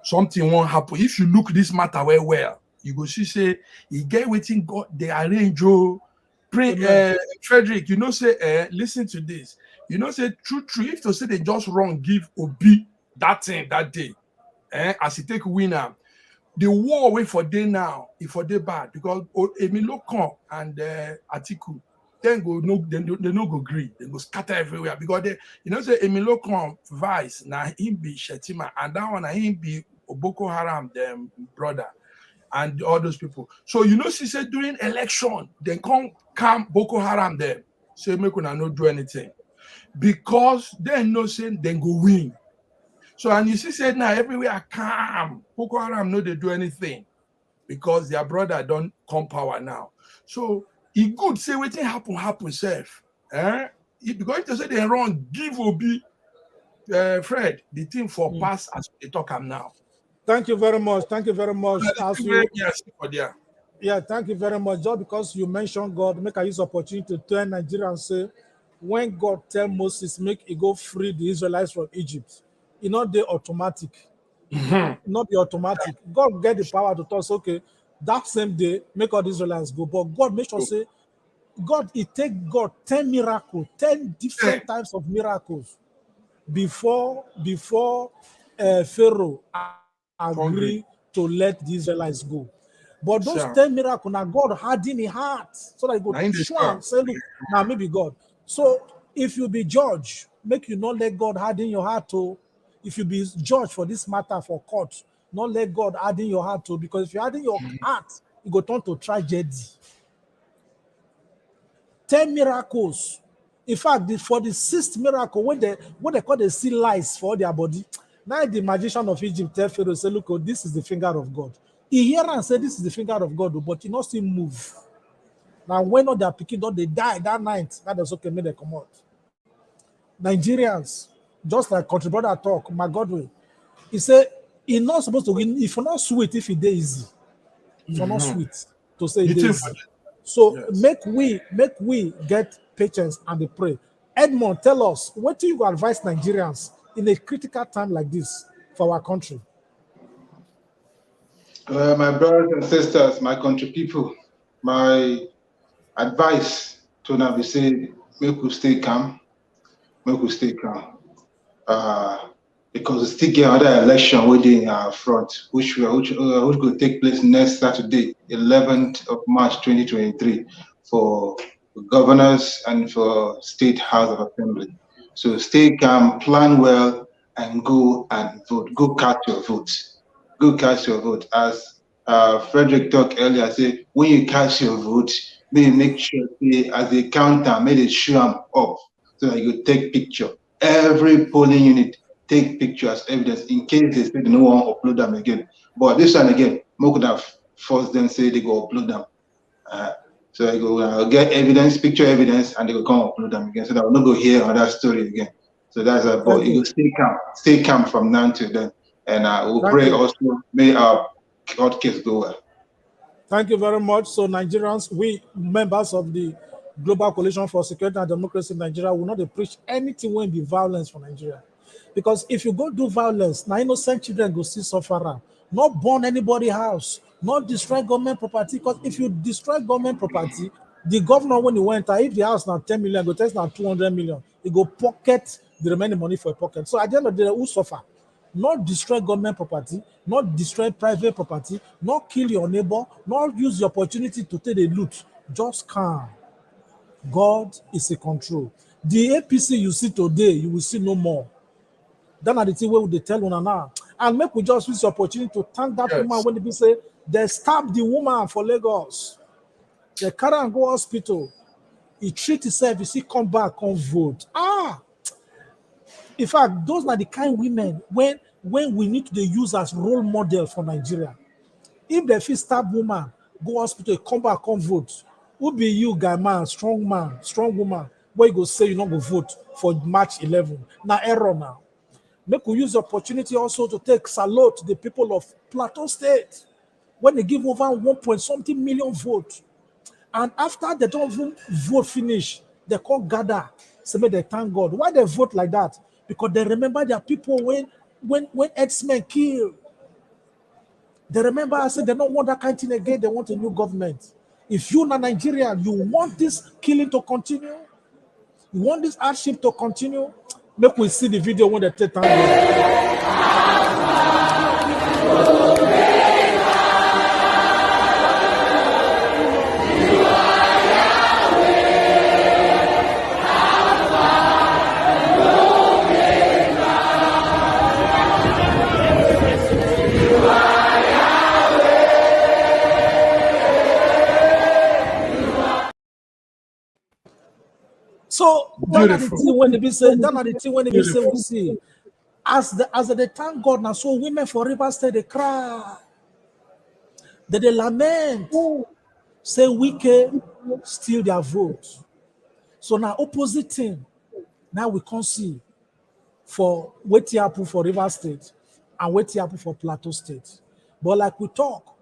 something won't happen. If you look this matter well, you go see, say, he get waiting God, they arrange Frederick, say, listen to this. Say, true, if to say they just wrong, give Obi that thing that day, as he take winner. The war wait for day now, if for day bad, because Emilio come and Atiku, then go no, they no go agree, they go scatter everywhere because they, say Emilio come vice now him be Shetima, and that one him be Boko Haram, them brother, and all those people. So she said during election, then come Boko Haram them, say make una no do anything because they know saying then go win. So, and you see, said now everywhere calm. Boko Haram no they do anything because their brother don't come power now. So, he good say what happen safe. Because if they say they wrong, give Obi Fred the thing for pass as they talk am now. Thank you very much. Thank you very much. Yeah, thank you very much. Just because you mentioned God, make I use opportunity to tell Nigeria and say, when God tell Moses, make he go free the Israelites from Egypt. Not the automatic. Not the automatic. God get the power to tell us, okay, that same day, make all the Israelites go. But God make sure say, God, it take God 10 miracles, 10 different types of miracles before Pharaoh agree to let the Israelites go. But those 10 miracles, now God had in his heart, so that he go show and say, look, now maybe God. So if you be judge, make you not let God hide in your heart to. If you be judge for this matter for court, not let God add in your heart to, because if you add in your heart, it go turn to tragedy. 10 miracles. In fact, for the 6th miracle, when they call the sea lice for their body, now the magician of Egypt tell Pharaoh, say, look, this is the finger of God. He hear and say, this is the finger of God, but he not still move. Now, when all their picking, don't they die that night, that is okay, make them come out. Nigerians, just like country brother talk, my Godwin, he said, he's not supposed to win. If you're not sweet, if it easy, if you're not sweet, to say it easy. So make we get patience and they pray. Edmond, tell us, what do you advise Nigerians in a critical time like this for our country? My brothers and sisters, my country people, my advice to now be say, make we stay calm, because we still get other election within our front, which will take place next Saturday, 11th of March 2023, for governors and for State House of Assembly. So stay calm, plan well, and go and vote. Go cast your vote. Go cast your vote. As Frederick talked earlier, say when you cast your vote, make sure as they count them, make it show them up so that you take picture. Every polling unit take pictures as evidence in case they say they don't want to upload them again. But this one again, more could have forced them say they go upload them. So I go get evidence, picture evidence, and they go come upload them again. So that we'll not go hear another story again. So that's a but you stay calm from now to then. And we'll pray also may our court case go well. Thank you very much. So Nigerians, we members of the Global Coalition for Security and Democracy in Nigeria will not preach anything when be violence for Nigeria. Because if you go do violence, now innocent children go see suffer. Not burn anybody's house, not destroy government property. Because if you destroy government property, the governor when he went, if the house now 10 million, go test now 200 million, he go pocket the remaining money for a pocket. So at the end of the day, who suffer? Not destroy government property, not destroy private property, not kill your neighbor, not use the opportunity to take the loot. Just calm. God is in control. The APC you see today, you will see no more. Then are the thing where they tell una now. And make we just use the opportunity to thank that woman when they say they stabbed the woman for Lagos. They carry and go hospital. He treat himself, you see, come back, come vote. In fact, those are the kind of women when we need to use as role model for Nigeria. If they feel stab woman, go hospital, come back, come vote. Who be you, guy man, strong woman, where you go say you not go vote for March 11? Now error now. Make we use the opportunity also to take salute to the people of Plateau State when they give over 1.something million votes. And after they don't vote finish, they can't gather. So they thank God. Why they vote like that? Because they remember their people when X-Men kill. They remember I said they don't want that kind of thing again. They want a new government. If you're not Nigerian, you want this killing to continue, you want this hardship to continue, make we see the video when they take time. So that are the thing when they be say, we see. As they thank God now, so women for River State they cry. They lament. Say wicked steal their vote. So now opposite thing, now we can see for wetin happen for River State and wetin happen for Plateau State. But like we talk,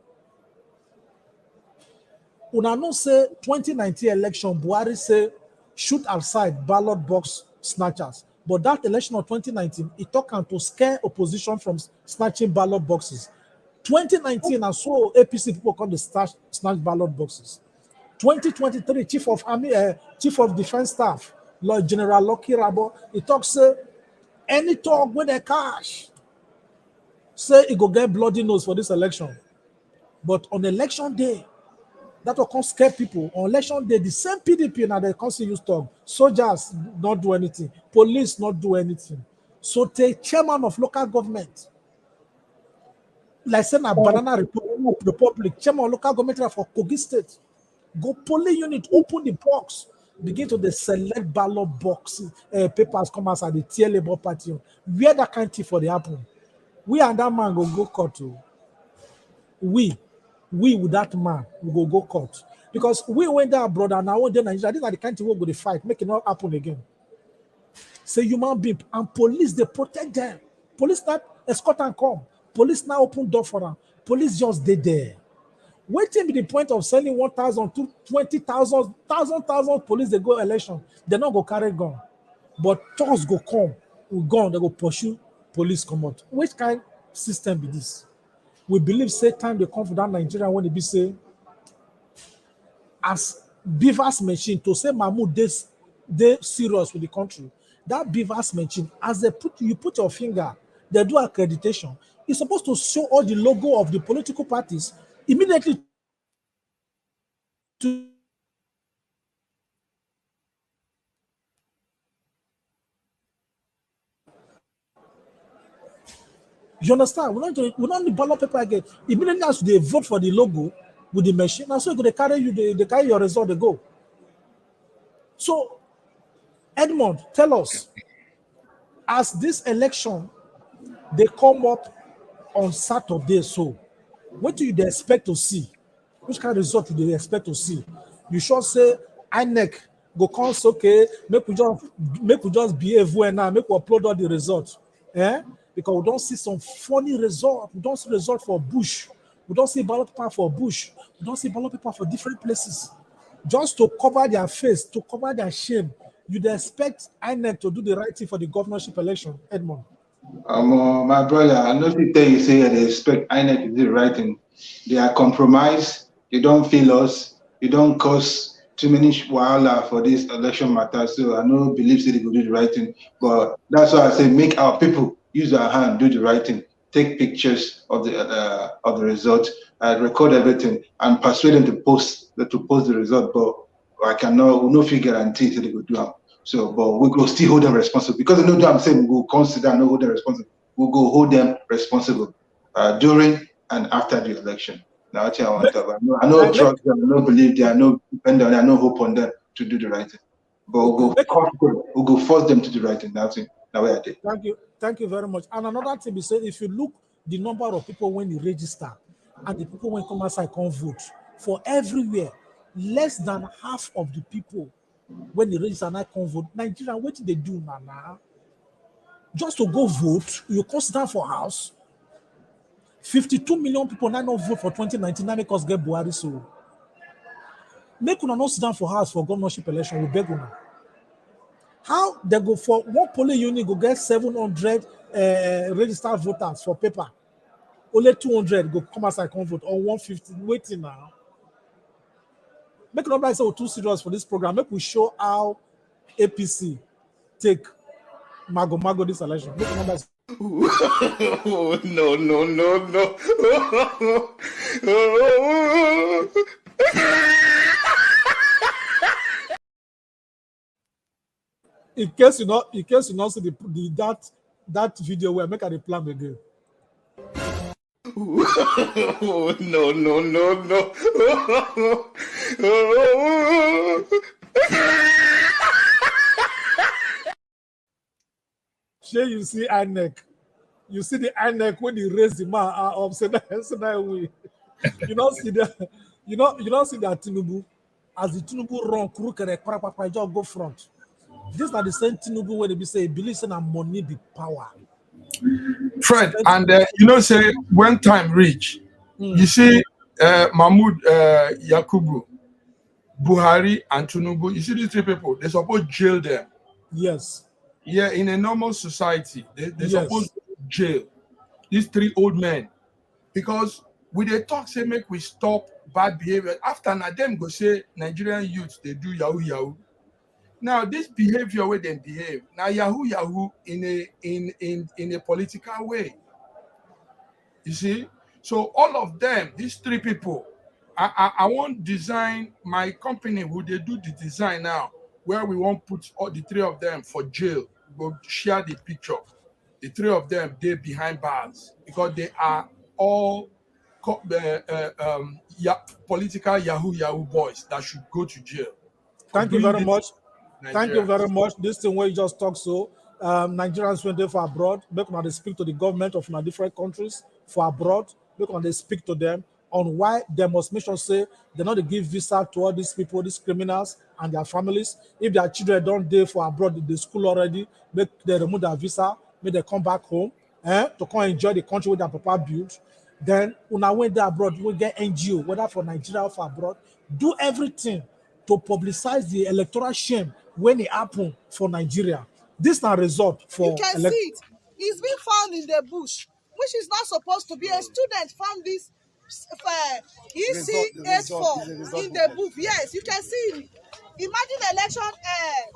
una know say 2019 election, Buhari say shoot aside ballot box snatchers. But that election of 2019, it took on to scare opposition from snatching ballot boxes. 2019, and so APC people come to snatch ballot boxes. 2023, Chief of Defense Staff, Lord General Lucky Rabo, he talks say any talk with a cash, say he go get bloody nose for this election. But on election day, that will come scare people. On election day, the same PDP now they can't see you talk. Soldiers not do anything. Police not do anything. So the chairman of local government, like say na Banana Republic, chairman of local government for Kogi State, go police unit, open the box, begin to the select ballot boxes, papers come out at the tier Labour Party. Where that kind of thing for the happen? We and that man go court to. We with that man will go court. Because we went there abroad and now in Nigeria, these are the kind of thing we go to fight, make it not happen again. Say human being and police, they protect them. Police not escort and come. Police now open door for them. Police just stay there. Waiting be the point of selling 1,000 to 20,000, 1,000 police, they go election. They not go carry gun. But thugs go come, with gun, they go pursue, police come out. Which kind of system be this? We believe say time they come for that Nigeria when they be say as Beavers machine to say Mahmoud they serious with the country. That Beavers machine, as they you put your finger, they do accreditation. It's supposed to show all the logo of the political parties immediately to you understand? We don't need ballot paper again. Immediately as they vote for the logo with the machine, and so they carry you, they carry your result, they go. So, Edmond, tell us, as this election, they come up on Saturday, so what do you expect to see? Which kind of result do they expect to see? You should say INEC go come okay, make we just behave well now, make we upload all the results. Because we don't see some funny result. We don't see result for Bush. We don't see ballot paper for Bush. We don't see ballot paper for different places. Just to cover their face, to cover their shame, you'd expect INEC to do the right thing for the governorship election, Edmond. My brother, I know you tell you say they expect INEC to do the right thing. They are compromised. They don't feel us. They don't cause too many wahala for this election matter. So I know believe they will do the right thing. But that's why I say make our people use our hand, do the right thing, take pictures of the result, record everything, and persuade them to post the result. But I cannot, no fee guarantee that they will do it. So, but we go still hold them responsible because you know what I'm saying. We will consider and hold them responsible. We'll go hold them responsible during and after the election. Now, I want to. I know trust them. I don't believe them. I know depend on. I know hope on them to do the right thing. But we'll go force them to do the right thing. That's it. Now we are there. Thank you very much. And another thing is, if you look the number of people when you register and the people when come outside come vote for everywhere, less than half of the people when they register and I come vote. Nigeria, what did they do now? Just to go vote, you come sit down for house. 52 million people now not vote for 2019. Now make us get Buhari. So make una not sit down for house for governorship election. We beg una. How they go for one polling unit go get 700 registered voters for paper. Only 200 go come outside come vote or 150 waiting now. Make nobody say we're too serious for this program. Make we show how APC take Mago this election. Make nobody say, no. in case you not see that video where I make a plan again. No. Here you see INEC. You see the INEC when they raise the man up, so that way. You don't see that. You don't see that Tinubu. As the Tinubu run, just go front. These are the same Tinubu where they be say, believe in money be power. Fred, and say when time reach, you see Mahmoud Yakubu, Buhari, and Tinubu. You see these three people. They supposed jail them. Yes. Yeah, in a normal society, they supposed to jail these three old men because with the talk say make we stop bad behavior. After na them go say Nigerian youths they do yahoo. Now this behavior where they behave now yahoo in a political way. You see, so all of them, these three people, I want design my company. Who they do the design now? Where we won't put all the three of them for jail. Go share the picture. The three of them, they're behind bars because they are all political yahoo boys that should go to jail. Thank you very much. Thank you very much. This thing where you just talk so Nigerians went there for abroad. Make when they speak to the government of different countries for abroad. Make when they speak to them on why they must make sure say they not give visa to all these people, these criminals and their families. If their children don't there for abroad in the school already, make they remove their visa, make they come back home, to come enjoy the country where their papa built. Then when I went there abroad, you will get NGO, whether for Nigeria or for abroad, do everything to publicize the electoral shame when it happened for Nigeria. This is a result for you can see it. It's been found in the bush, which is not supposed to be. A student found this ECH4 in the book. Yes, you can see. Imagine election.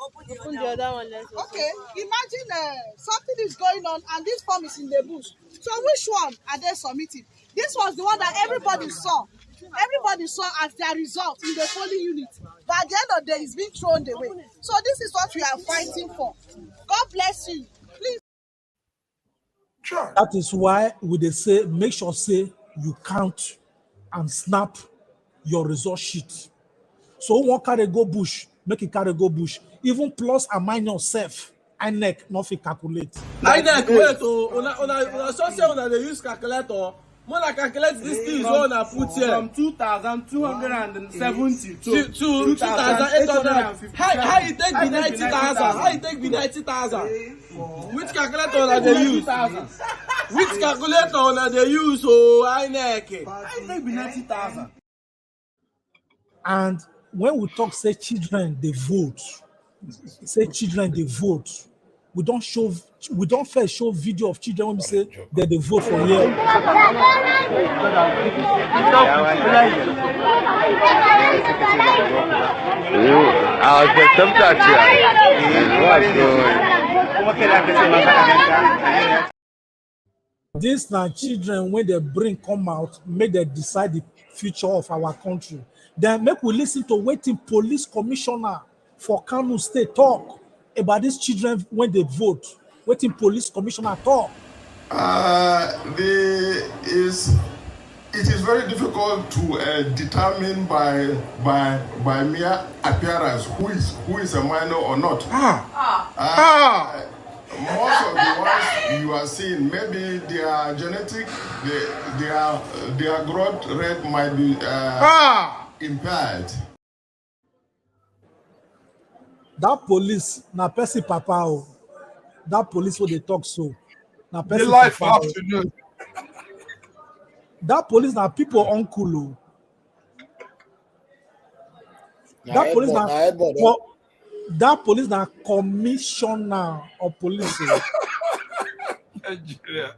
Open the other one. Okay. Imagine something is going on and this form is in the bush. So which one are they submitting? This was the one that everybody saw. Everybody saw as their result in the polling unit. But at the end of the day, it's been thrown away. So this is what we are fighting for. God bless you. Please. Sure. That is why we they say make sure say you count and snap your result sheet. So one carry go bush, make it carry go bush. Even plus and minus self, INEC nothing calculate. INEC wait una so say una dey use calculator. More than calculate this thing is all na put here. From 2,270 to 2,850. How you take be 90,000? How you take be 90,000? Which calculator una dey use? Which calculator una dey use? Oh, INEC. How you take be 90,000? And when we talk say children they vote, we don't first show video of children when we say that they vote for here. These now children when they bring come out, make they decide the future of our country. Then make we listen to waiting police commissioner for Kano State talk. about these children when they vote? Waiting police commissioner talk. It is very difficult to determine by mere appearance who is a minor or not. Most of the ones you are seeing, maybe their genetic, their growth rate might be impaired. That police na person papa o. That police where they talk so. Na The person life papa. have to know. That police na people uncle o. That police na for that police na commissioner of police. Nigeria.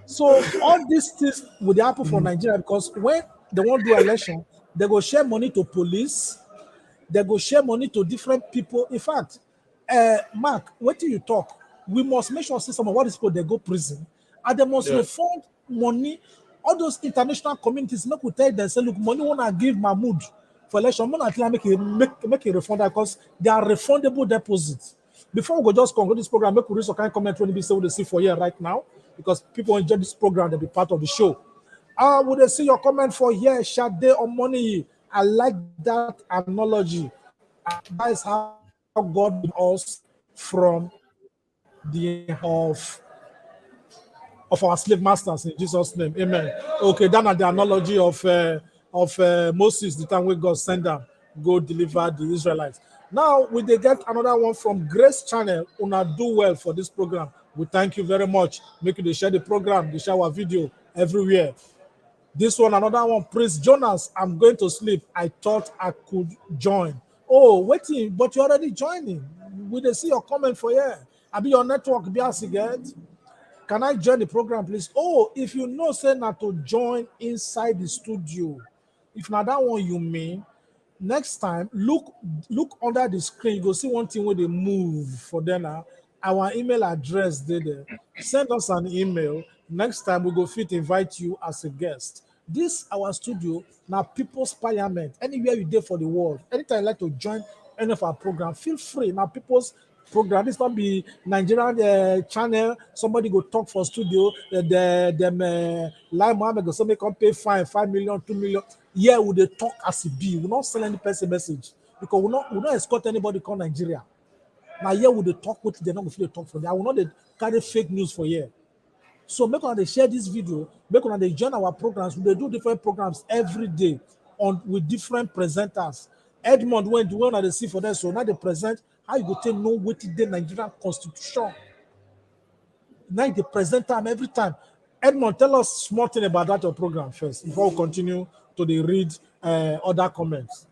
So all these things would happen for Nigeria because when they want to do election, they go share money to police, they go share money to different people. In fact, Mark, what do you talk? We must make sure some of what these people they go prison and they must refund money. All those international communities make we tell them say, look, money wanna give Mahmoud for election, make a refund because they are refundable deposits. Before we go just conclude this program, make we read some kind of comment when we say what they see for here right now because people enjoy this program, they'll be part of the show. Would they see your comment for here? Shade on money. I like that analogy. That is how God did us from the of our slave masters in Jesus' name. Amen. Okay, then at the analogy of Moses, the time when God sent them, go deliver the Israelites. Now, we they get another one from Grace Channel. Una do well for this program. We thank you very much. Make you share the program, they share our video everywhere. This one, another one, Prince Jonas, I'm going to sleep. I thought I could join. Oh, waiting, but you're already joining. Will they see your comment for here? I'll be your network, be as get. Can I join the program, please? Oh, if you know, say not to join inside the studio. If not that one you mean, next time, look under the screen. You go see one thing where they move for them. Our email address there. Send us an email. Next time we go fit invite you as a guest. This our studio now people's parliament. Anywhere you there for the world. Anytime you like to join any of our program, feel free. Now people's program. This not be Nigerian channel. Somebody go talk for studio. Like Mohammed go somebody come pay fine 5 million, 2 million. Yeah, we they talk as it be. We not send any person message because we not escort anybody come Nigeria. Now here we they talk with they not go talk for them. I will not they carry fake news for here. So make sure they share this video. Make sure they join our programs. We do different programs every day with different presenters. Edmond went the one that they see for them. So now they present how you go to know what the Nigerian Constitution. Now they present time every time. Edmond, tell us small thing about that your program first before we continue to the read other comments.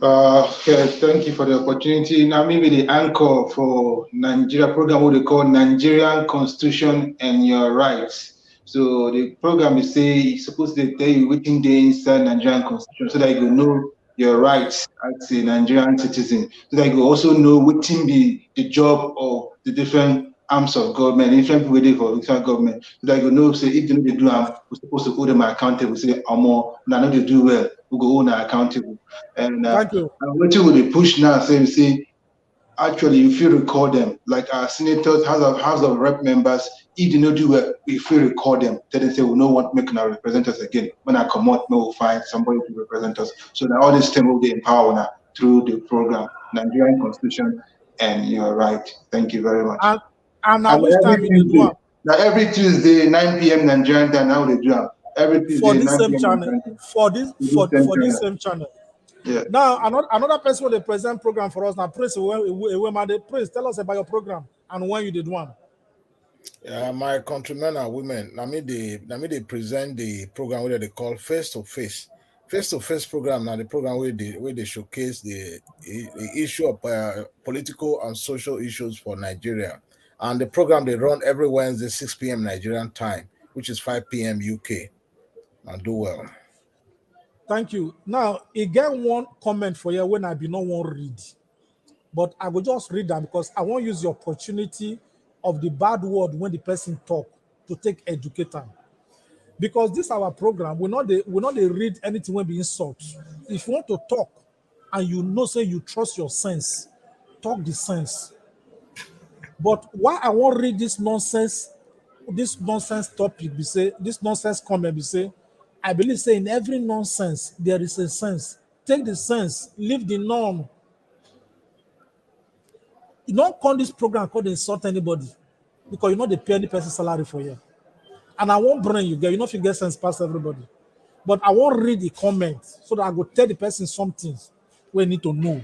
Okay, thank you for the opportunity. Now, maybe the anchor for Nigeria program, what they call Nigerian Constitution and Your Rights. So the program is supposed to tell you within the inside Nigerian Constitution so that you know your rights as a Nigerian citizen, so that you also know within the job of the different arms of government, different people waiting for different government, so that you know, say, if they do, we're supposed to hold them accountable, say, more, now they do well, we go hold them accountable. And thank you. What you will push now, say, actually, if you record them, like our senators, House of Rep members, if they don't do well, if you record them, then they say, we don't want to make our represent us again. When I come out, we'll find somebody to represent us. So now all this time will be empowered through the program, Nigerian Constitution and Your Right. Thank you very much. And now which time you do it? Now every Tuesday, 9 p.m. Nigerian time, now they do it. Every Tuesday, for this 9 same p.m. channel. For this same channel. Yeah. Now another person with the present program for us now, Prince. Prince, tell us about your program and when you did one. Yeah, my countrymen and women. Let me they present the program where they call face to face program. Now the program where they showcase the issue of political and social issues for Nigeria, and the program they run every Wednesday 6 p.m. Nigerian time, which is 5 p.m. UK. And do well. Thank you. Now, again, one comment for you when I be not one read, but I will just read that because I want to use the opportunity of the bad word when the person talk to take educate them. Because this our program, we're not they read anything when be insult. If you want to talk and you know, say you trust your sense, talk the sense. But why I won't read this nonsense topic, be say, this nonsense comment, be say, I believe say in every nonsense, there is a sense. Take the sense, leave the norm. You don't call this program called insult anybody because you know they pay any person salary for you. And I won't bring you, girl. You know if you get sense past everybody. But I won't read the comments so that I go tell the person something we need to know.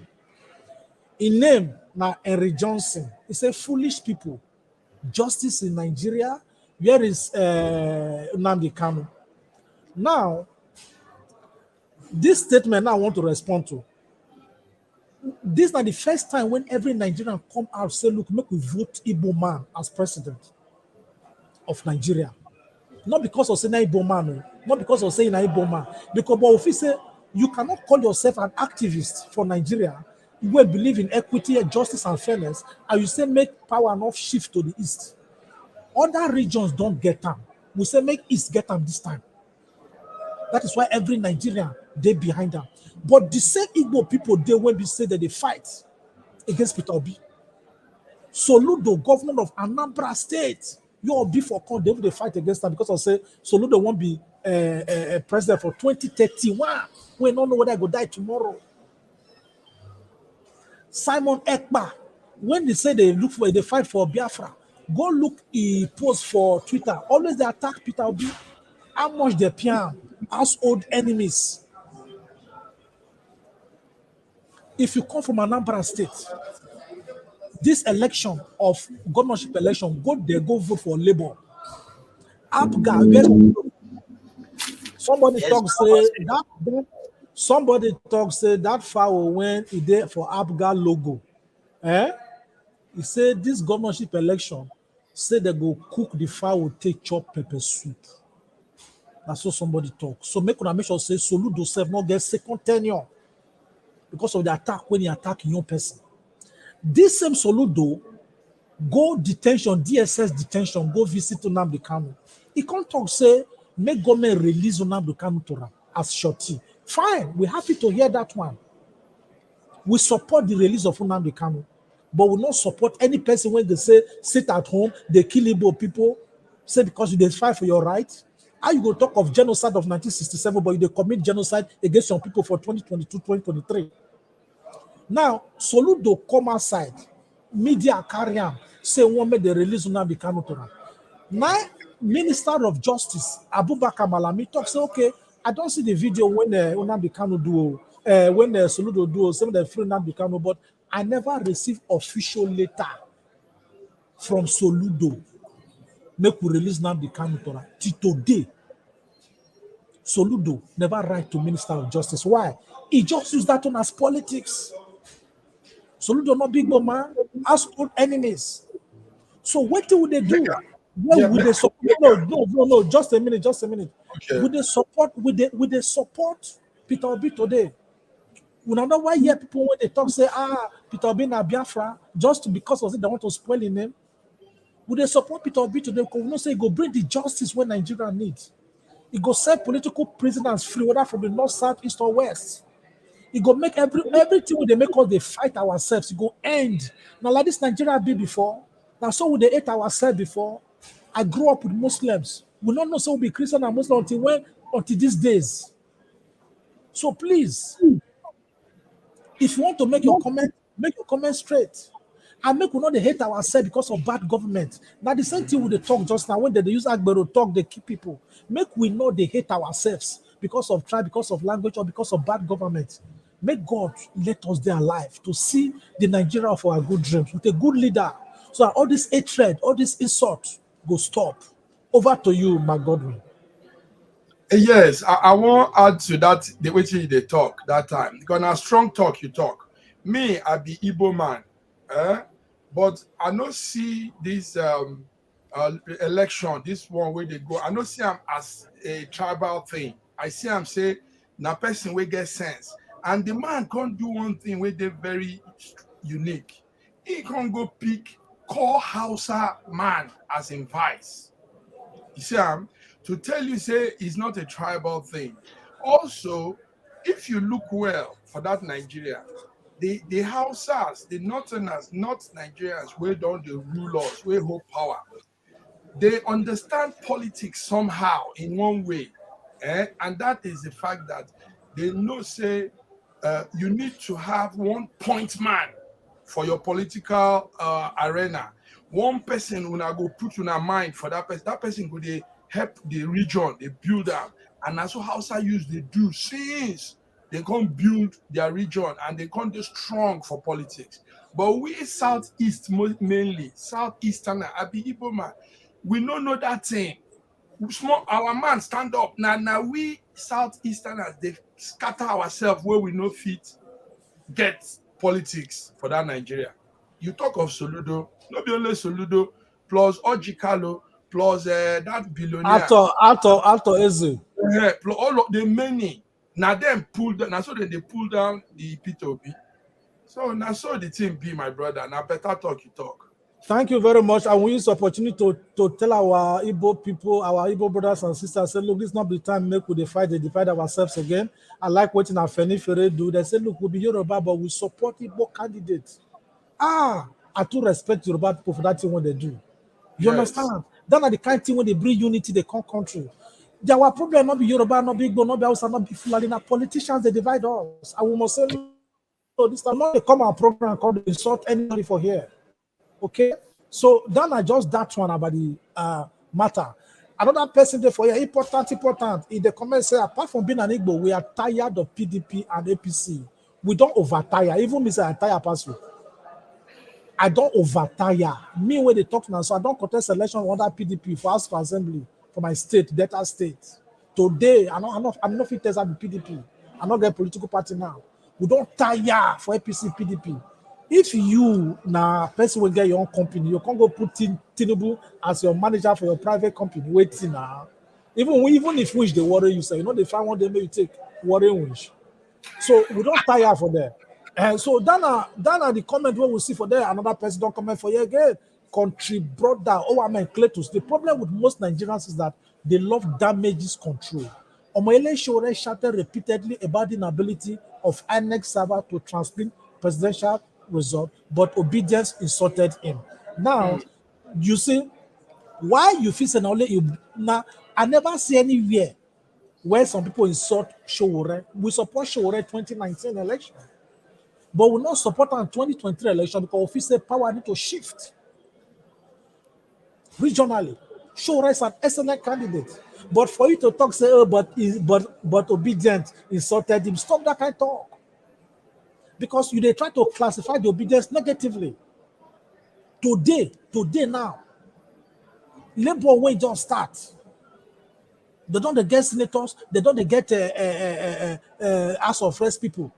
In name, now Henry Johnson. He said, foolish people. Justice in Nigeria. Where is Nnamdi Kanu? Now, this statement I want to respond to. This is not the first time when every Nigerian come out say, look, make we vote Igbo man as president of Nigeria. Not because of saying Igbo man, not because of saying Igbo man. Because but if you say you cannot call yourself an activist for Nigeria, you will believe in equity, justice, and fairness, and you say make power enough shift to the east. Other regions don't get them. We say make east get them this time. That is why every Nigerian they behind them. But the same Igbo people they will be say that they fight against Peter Obi. Soludo, governor of Anambra State, you all be for court, they will fight against them because I say Soludo won't be president for 2031. We don't know whether I go die tomorrow. Simon Ekpa, when they say they fight for Biafra, go look he post for Twitter. Always they attack Peter Obi. How much they pay household enemies. If you come from Anambra State, this election of governorship election, go vote for Labour. Abga, somebody talk say that foul when he did for Abga logo. He said this governorship election, say they go cook the fowl, take chop pepper soup. That's what somebody talk. So make sure say Soludo self not get second tenure because of the attack when he attack young person. This same Soludo go detention, DSS detention, go visit Nnamdi Kanu. He can't talk say make government release Nnamdi Kanu to him as shorty. Fine, we're happy to hear that one. We support the release of Nnamdi Kanu, but we not support any person when they say sit at home, they kill Igbo people, say because you fight for your rights. How you go talk of genocide of 1967, but you commit genocide against some people for 2022, 2023? Now, Soludo come outside, media carry him, say one make the release Nnamdi Kanu to him. Now, Minister of Justice, Abubakar Malami, talk say, okay, I don't see the video when Nnamdi Kanu do, when Soludo do, some of the free Nnamdi Kanu, but I never received official letter from Soludo. Make we release Nnamdi Kanu to him. Till today, Soludo never write to Minister of Justice. Why? He just used that one as politics. Soludo not big man, household enemies. So what would they do? Well, would they support? No. Just a minute. Okay. Would they support Peter Obi today? We don't know why here people when they talk say Peter Obi na Biafra just because of it they want to spoil his name. Would they support Peter Obi today? Because we don't say go bring the justice when Nigeria needs. It go set political prisoners free, whether from the north, south, east, or west. It go make everything when they make us they fight ourselves. It go end. Now like this Nigeria be before. Now so we they hate ourselves before. I grew up with Muslims. We don't know so we be Christian and Muslim until these days. So please, if you want to make your comment straight. And make we not they hate ourselves because of bad government. Now the same thing with the talk just now when they use Agbero talk, they keep people. Make we know they hate ourselves because of tribe, because of language, or because of bad government. Make God let us stay alive to see the Nigeria of our good dreams with a good leader. So that all this hatred, all this insult go stop. Over to you, Mark Godwin. Yes, I want to add to that the way they talk that time. Because now strong talk you talk. Me, I be Igbo man. But I don't see this election, this one where they go. I don't see them as a tribal thing. I see them say, na person will get sense. And the man can't do one thing where they're very unique. He can't go pick call Hausa man as in vice. You see, to tell you, say, it's not a tribal thing. Also, if you look well for that Nigeria, the Hausas, the Northerners, not Nigerians, where don't they rule us, where hold power, they understand politics somehow in one way. And that is the fact that they know, say, you need to have one point man for your political arena. One person when I go put in a mind for that person go they help the region, they build up. And that's what Hausa use they do since they can't build their region and they can't be strong for politics. But we Southeast mainly, Southeastern, Abi Igbo man, we don't know that thing. Small, our man stand up. Now we Southeasterners, they scatter ourselves where we no fit get politics for that Nigeria. You talk of Soludo, not be only Soludo, plus Ojikalo, plus that billionaire. Alto Eze. Plus all of the many. Now them pull down, now so they pull down the P2B. So now so the team be, my brother. Now better talk you talk. Thank you very much. I will use the opportunity to tell our Igbo people, our Igbo brothers and sisters, say, look, this is not the time make we divide ourselves again. I like what Afeni Fere do. They say, look, we'll be Yoruba, but we support Igbo candidates. I do respect Yoruba people for that thing what they do. You understand? That are the kind of thing when they bring unity, they come country. There were problem not be Yoruba, not be Igbo, not be Hausa, not be Fulani. Now politicians, they divide us. I will must say, no, this time not they come our program called insult anybody for here. Okay, so then I just that one about the matter. Another person there for you, important. In the comments say, apart from being an Igbo, we are tired of PDP and APC. We don't overtire. Even me say I tire pass you. I don't overtire. Me when they talk now, so I don't contest election under PDP for House of Assembly for my state, Delta State. Today, I'm not fit test the PDP. I'm not get political party now. We don't tire for APC, PDP. If you now person will get your own company, you can't go put Tinubu as your manager for your private company. Waiting now. Even if wish they worry you say, you know, they find one day maybe take worry wish. So we don't tire for that. And so Dana the comment where we see for there, another person don't comment for you again. Country brother, Cletus. The problem with most Nigerians is that they love damages control. Omoyele Shore shouted repeatedly about the inability of INEC server to transmit presidential result, but obedience insulted him. Now, you see, why you feel saying only now? I never see anywhere where some people insult Showore. We support Showore 2019 election, but we not support our 2023 election because we say power need to shift regionally. Showore is an excellent candidate, but for you to talk say, oh, but obedient insulted him. Stop that kind of talk. Because they try to classify the obedience negatively. Today now, Labour when just start. They don't get senators, they don't get House of Reps people.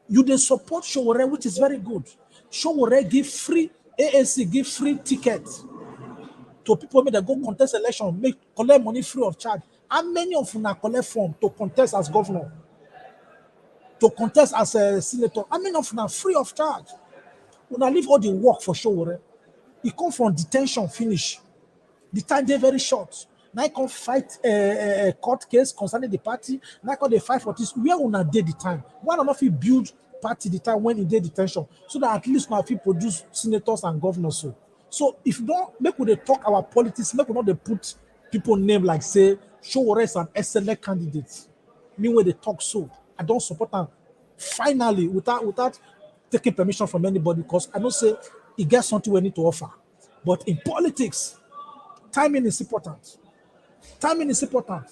They support Showore, which is very good. Showore give free, AAC give free tickets to people that go contest election, collect money free of charge. How many of you now collect form to contest as governor? To contest as a senator, I mean, of now free of charge. When I leave all the work for Showore, he come from detention finish. The time they very short. Now I can fight a court case concerning the party. Now I can they fight for this. Where una did the time? Why not if build party the time when he did detention, so that at least now if he produce senators and governors. So if you don't make when they talk our politics, make when not they put people name like say Showore is an excellent candidate. Me when they talk so. I don't support them finally without taking permission from anybody because I don't say he gets something we need to offer. But in politics, timing is important. Timing is important.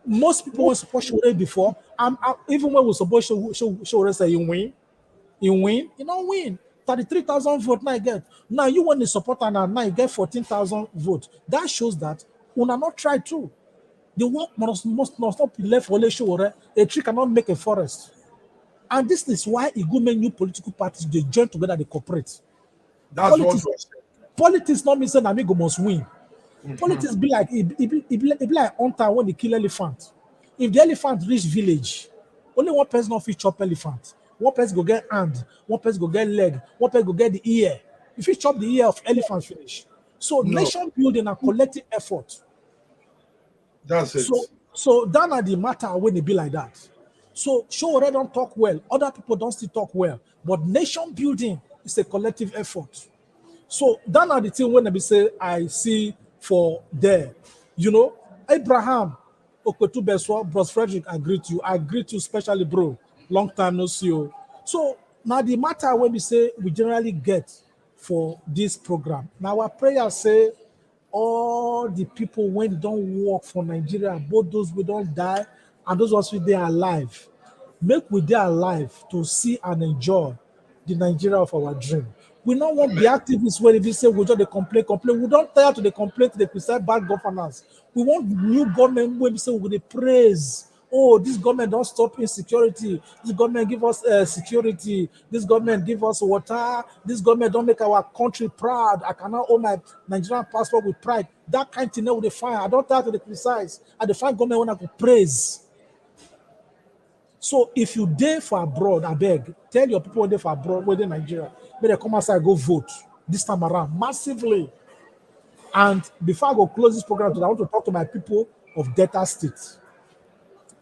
Most people will support Showore before. Even when we support Showore say you win, you don't win. 33,000 votes now you get. Now you want to support and now you get 14,000 votes. That shows that we are not try to. The work must not be left for Showore. A tree cannot make a forest. And this is why new political parties, they join together, they cooperate. That's politics not mean saying amigo must win. Politics be like it be like hunter when they kill elephant. If the elephant reach village, only one person of each chop elephant. One person go get hand, one person go get leg, one person go get the ear. If you chop the ear of elephant finish. So nation building and collective effort. That's it. So that are the matter when it be like that. So Showore don't talk well. Other people don't still talk well. But nation building is a collective effort. So that are the thing when I say I see for there. You know, Abraham Okwetu Beswa, Bros Frederick, I greet you. I greet you especially, bro. Long time no see you. So now the matter when we say we generally get for this program. Now our prayer say all the people when don't work for Nigeria, both those who don't die and those ones who they are alive, make we they alive to see and enjoy the Nigeria of our dream. We don't want the activists where they say we just complain. We don't tire to the complaint, they criticize bad governance. We want new government where we say we praise. Oh, this government don't stop insecurity. This government give us security. This government give us water. This government don't make our country proud. I cannot own my Nigerian passport with pride. That kind of thing we define. I don't tire to the criticize. I define government when I could praise. So if you dare for abroad, I beg, tell your people when they for abroad, when they Nigeria, may they come outside go vote this time around massively. And before I go close this program today, I want to talk to my people of Delta State.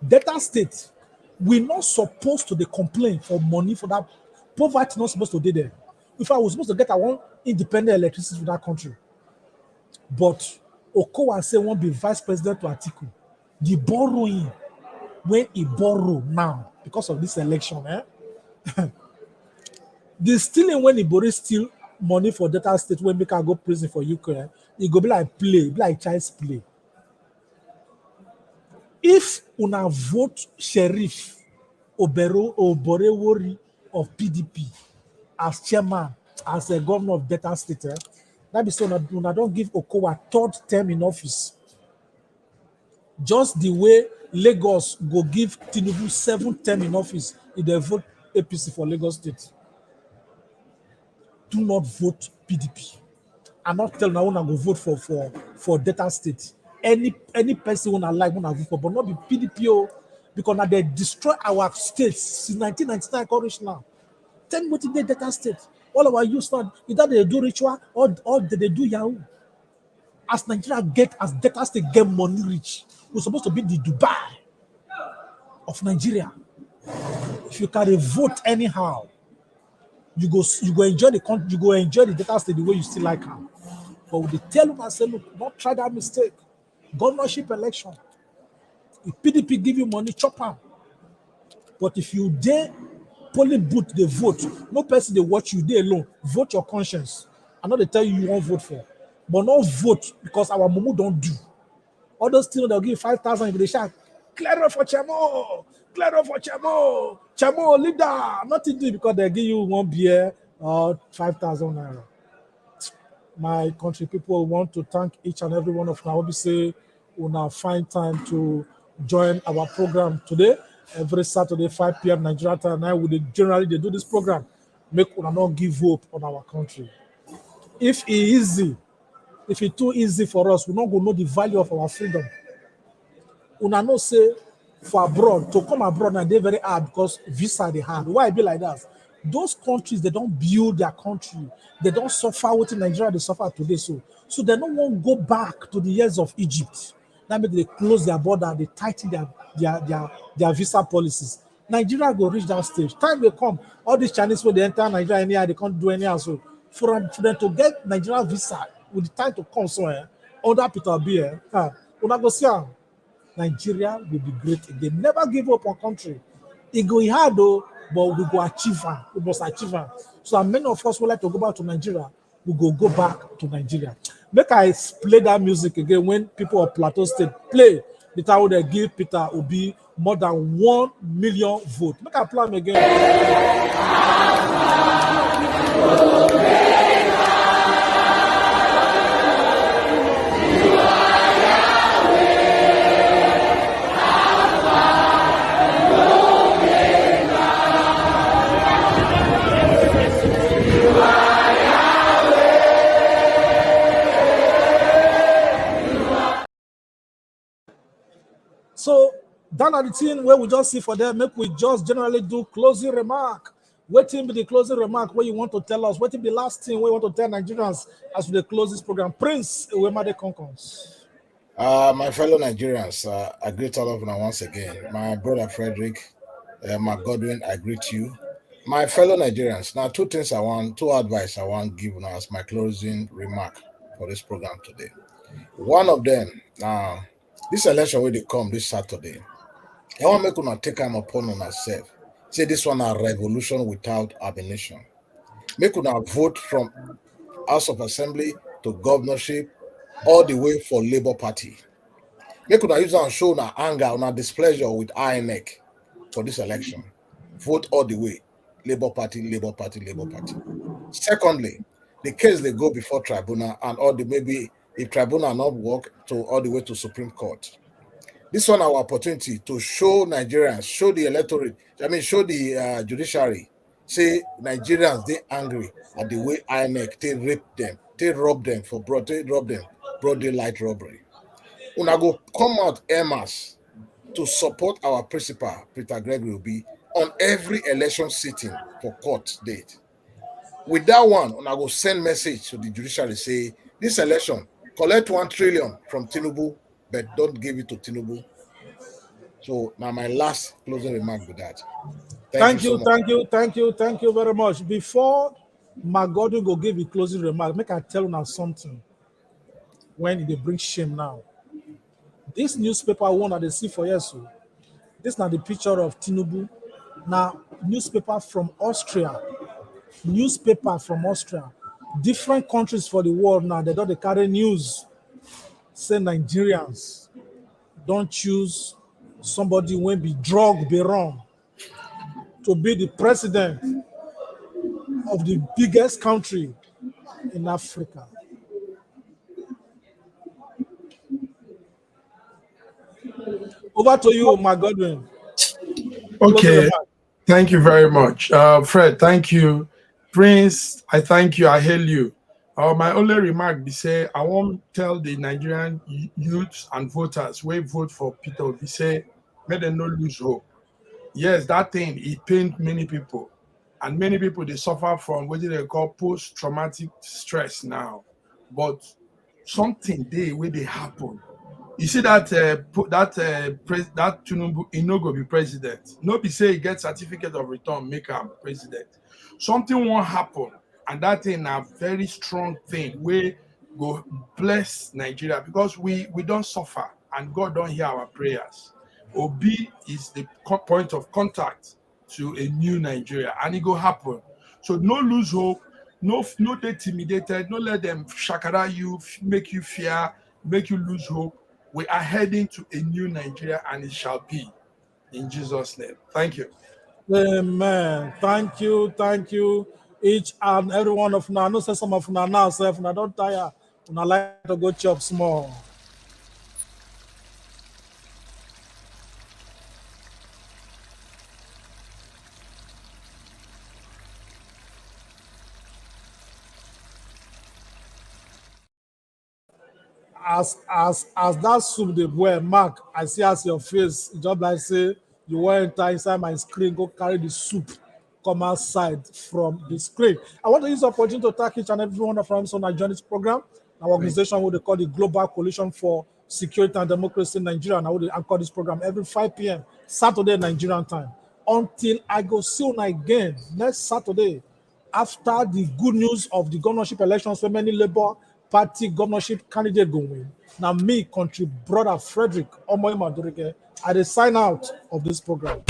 Delta State, we're not supposed to complain for money for that. Poverty not supposed to be there. If I was supposed to get our independent electricity for that country, but Okowa say won't be vice president to Atiku. The borrowing when he borrow now because of this election, the stealing when he borrow steal money for Delta State when make her go prison for Ukraine, it go be like play, be like child's play. If una vote Sheriff Oborewori of PDP as chairman, as a governor of Delta State, that be so una don't give Okowa third term in office. Just the way Lagos go give Tinubu 7th term in office if they vote APC for Lagos State. Do not vote PDP. I'm not telling you I go vote for Delta State. Any person wanna like wanna vote for, but not be PDP because now they destroy our states since 1999 courage now. Tell me what they Delta State. All our youth now, either they do ritual or they do Yahoo. As Nigeria get, as Delta State get money rich, we're supposed to be the Dubai of Nigeria. If you can vote anyhow, you go enjoy the country, you go enjoy the Delta State the way you still like them. But with the tell them and say, look, don't try that mistake. Governorship election. If PDP give you money, chop them. But if you dare polling booth the vote, no person they watch you, they alone. Vote your conscience. I know they tell you won't vote for. But not vote because our mumu don't do. All those things they'll give 5,000 if they shout, clear off for Chamo, clear off for Chamo, Chamo, leader. Nothing to do because they give you one beer or 5,000 naira. My country people want to thank each and every one of them. I will say we'll now find time to join our program today. Every Saturday, 5 p.m. Nigeria time. Now, they do this program. Make una not give hope on our country. If it's too easy for us, we're not going to know the value of our freedom. Una know say for abroad, to come abroad now, they're very hard because visa they hard. Why it be like that? Those countries, they don't build their country. They don't suffer what in Nigeria they suffer today. So they don't want to go back to the years of Egypt. That means they close their border, they tighten their visa policies. Nigeria will reach that stage. Time will come. All these Chinese when they enter Nigeria anyhow, they can't do anyhow. So for them to get Nigeria visa, with the time to come somewhere, other people will be here. Nigeria will be great. They never give up on country. It go hard though, but we go achieve it. We must achieve it. So many of us would like to go back to Nigeria. We go back to Nigeria. Make I play that music again when people of Plateau State play the time they give Peter Obi more than 1 million votes. Make I play them again. So that are the thing where we just see for them, make we just generally do closing remark. What be the closing remark where you want to tell us? What be the last thing where you want to tell Nigerians as we close this program? Prince Ewemade Konkons. My fellow Nigerians, I greet all of you once again. My brother Frederick, Mark Godwin, I greet you. My fellow Nigerians, now two advice I want to give now as my closing remark for this program today. One of them, now, this election where they come this Saturday, I want to make una take time upon on ourselves. Say this one a revolution without ammunition. Make una vote from House of Assembly to governorship all the way for Labour Party. Make una use and show una anger, una displeasure with INEC for this election. Vote all the way. Labour Party, Labour Party, Labour Party. Secondly, the case they go before tribunal and all the maybe if tribunal not work to all the way to Supreme Court. This one our opportunity to show Nigerians, show the electorate, show the judiciary, say Nigerians they angry at the way INEC they rape them, they rob them for broad daylight robbery. Una go come out mass to support our principal, Peter Gregory Obi, on every election sitting for court date. With that one, una go send message to the judiciary say this election collect 1 trillion from Tinubu, but don't give it to Tinubu. So now my last closing remark with that. Thank you very much. Before Mark Godwin go give a closing remark, make I tell you something. When they bring shame now, this newspaper one that they see for years, so this is not the picture of Tinubu. Now newspaper from Austria, different countries for the world now they don't carry news. Say Nigerians don't choose somebody when be drug be wrong to be the president of the biggest country in Africa. Over to you, Mark Godwin. Okay, thank you very much. Fred, thank you. Prince, I thank you, I hail you. My only remark be say, I won't tell the Nigerian youths and voters we vote for Peter Obi, say, may they not lose hope. Yes, that thing, it pained many people. And many people, they suffer from what they call post-traumatic stress now. But something there where they happen. You see that that Tinubu, he no go be president. No be say he get certificate of return, make him president. Something won't happen, and that thing a very strong thing. We go bless Nigeria because we don't suffer, and God don't hear our prayers. Obi is the point of contact to a new Nigeria, and it go happen. So no lose hope, no get intimidated, no let them shakara you, make you fear, make you lose hope. We are heading to a new Nigeria, and it shall be in Jesus' name. Thank you. Amen. Thank you. Each and every one of now. I know say some of now self, now don't tire. Una like to go chop small. As that soup they boil, Mark, I see as your face, just like say you went enter inside my screen, go carry the soup, come outside from the screen. I want to use the opportunity to thank each and every one of us on our journey program. Our organization, what they call the Global Coalition for Security and Democracy in Nigeria, and I will anchor this program every 5 p.m. Saturday Nigerian time. Until I go see you again next Saturday, after the good news of the governorship elections, where many Labour Party governorship candidate go win. Now me, country brother Frederick Omoy Madurike, I dey sign out of this program.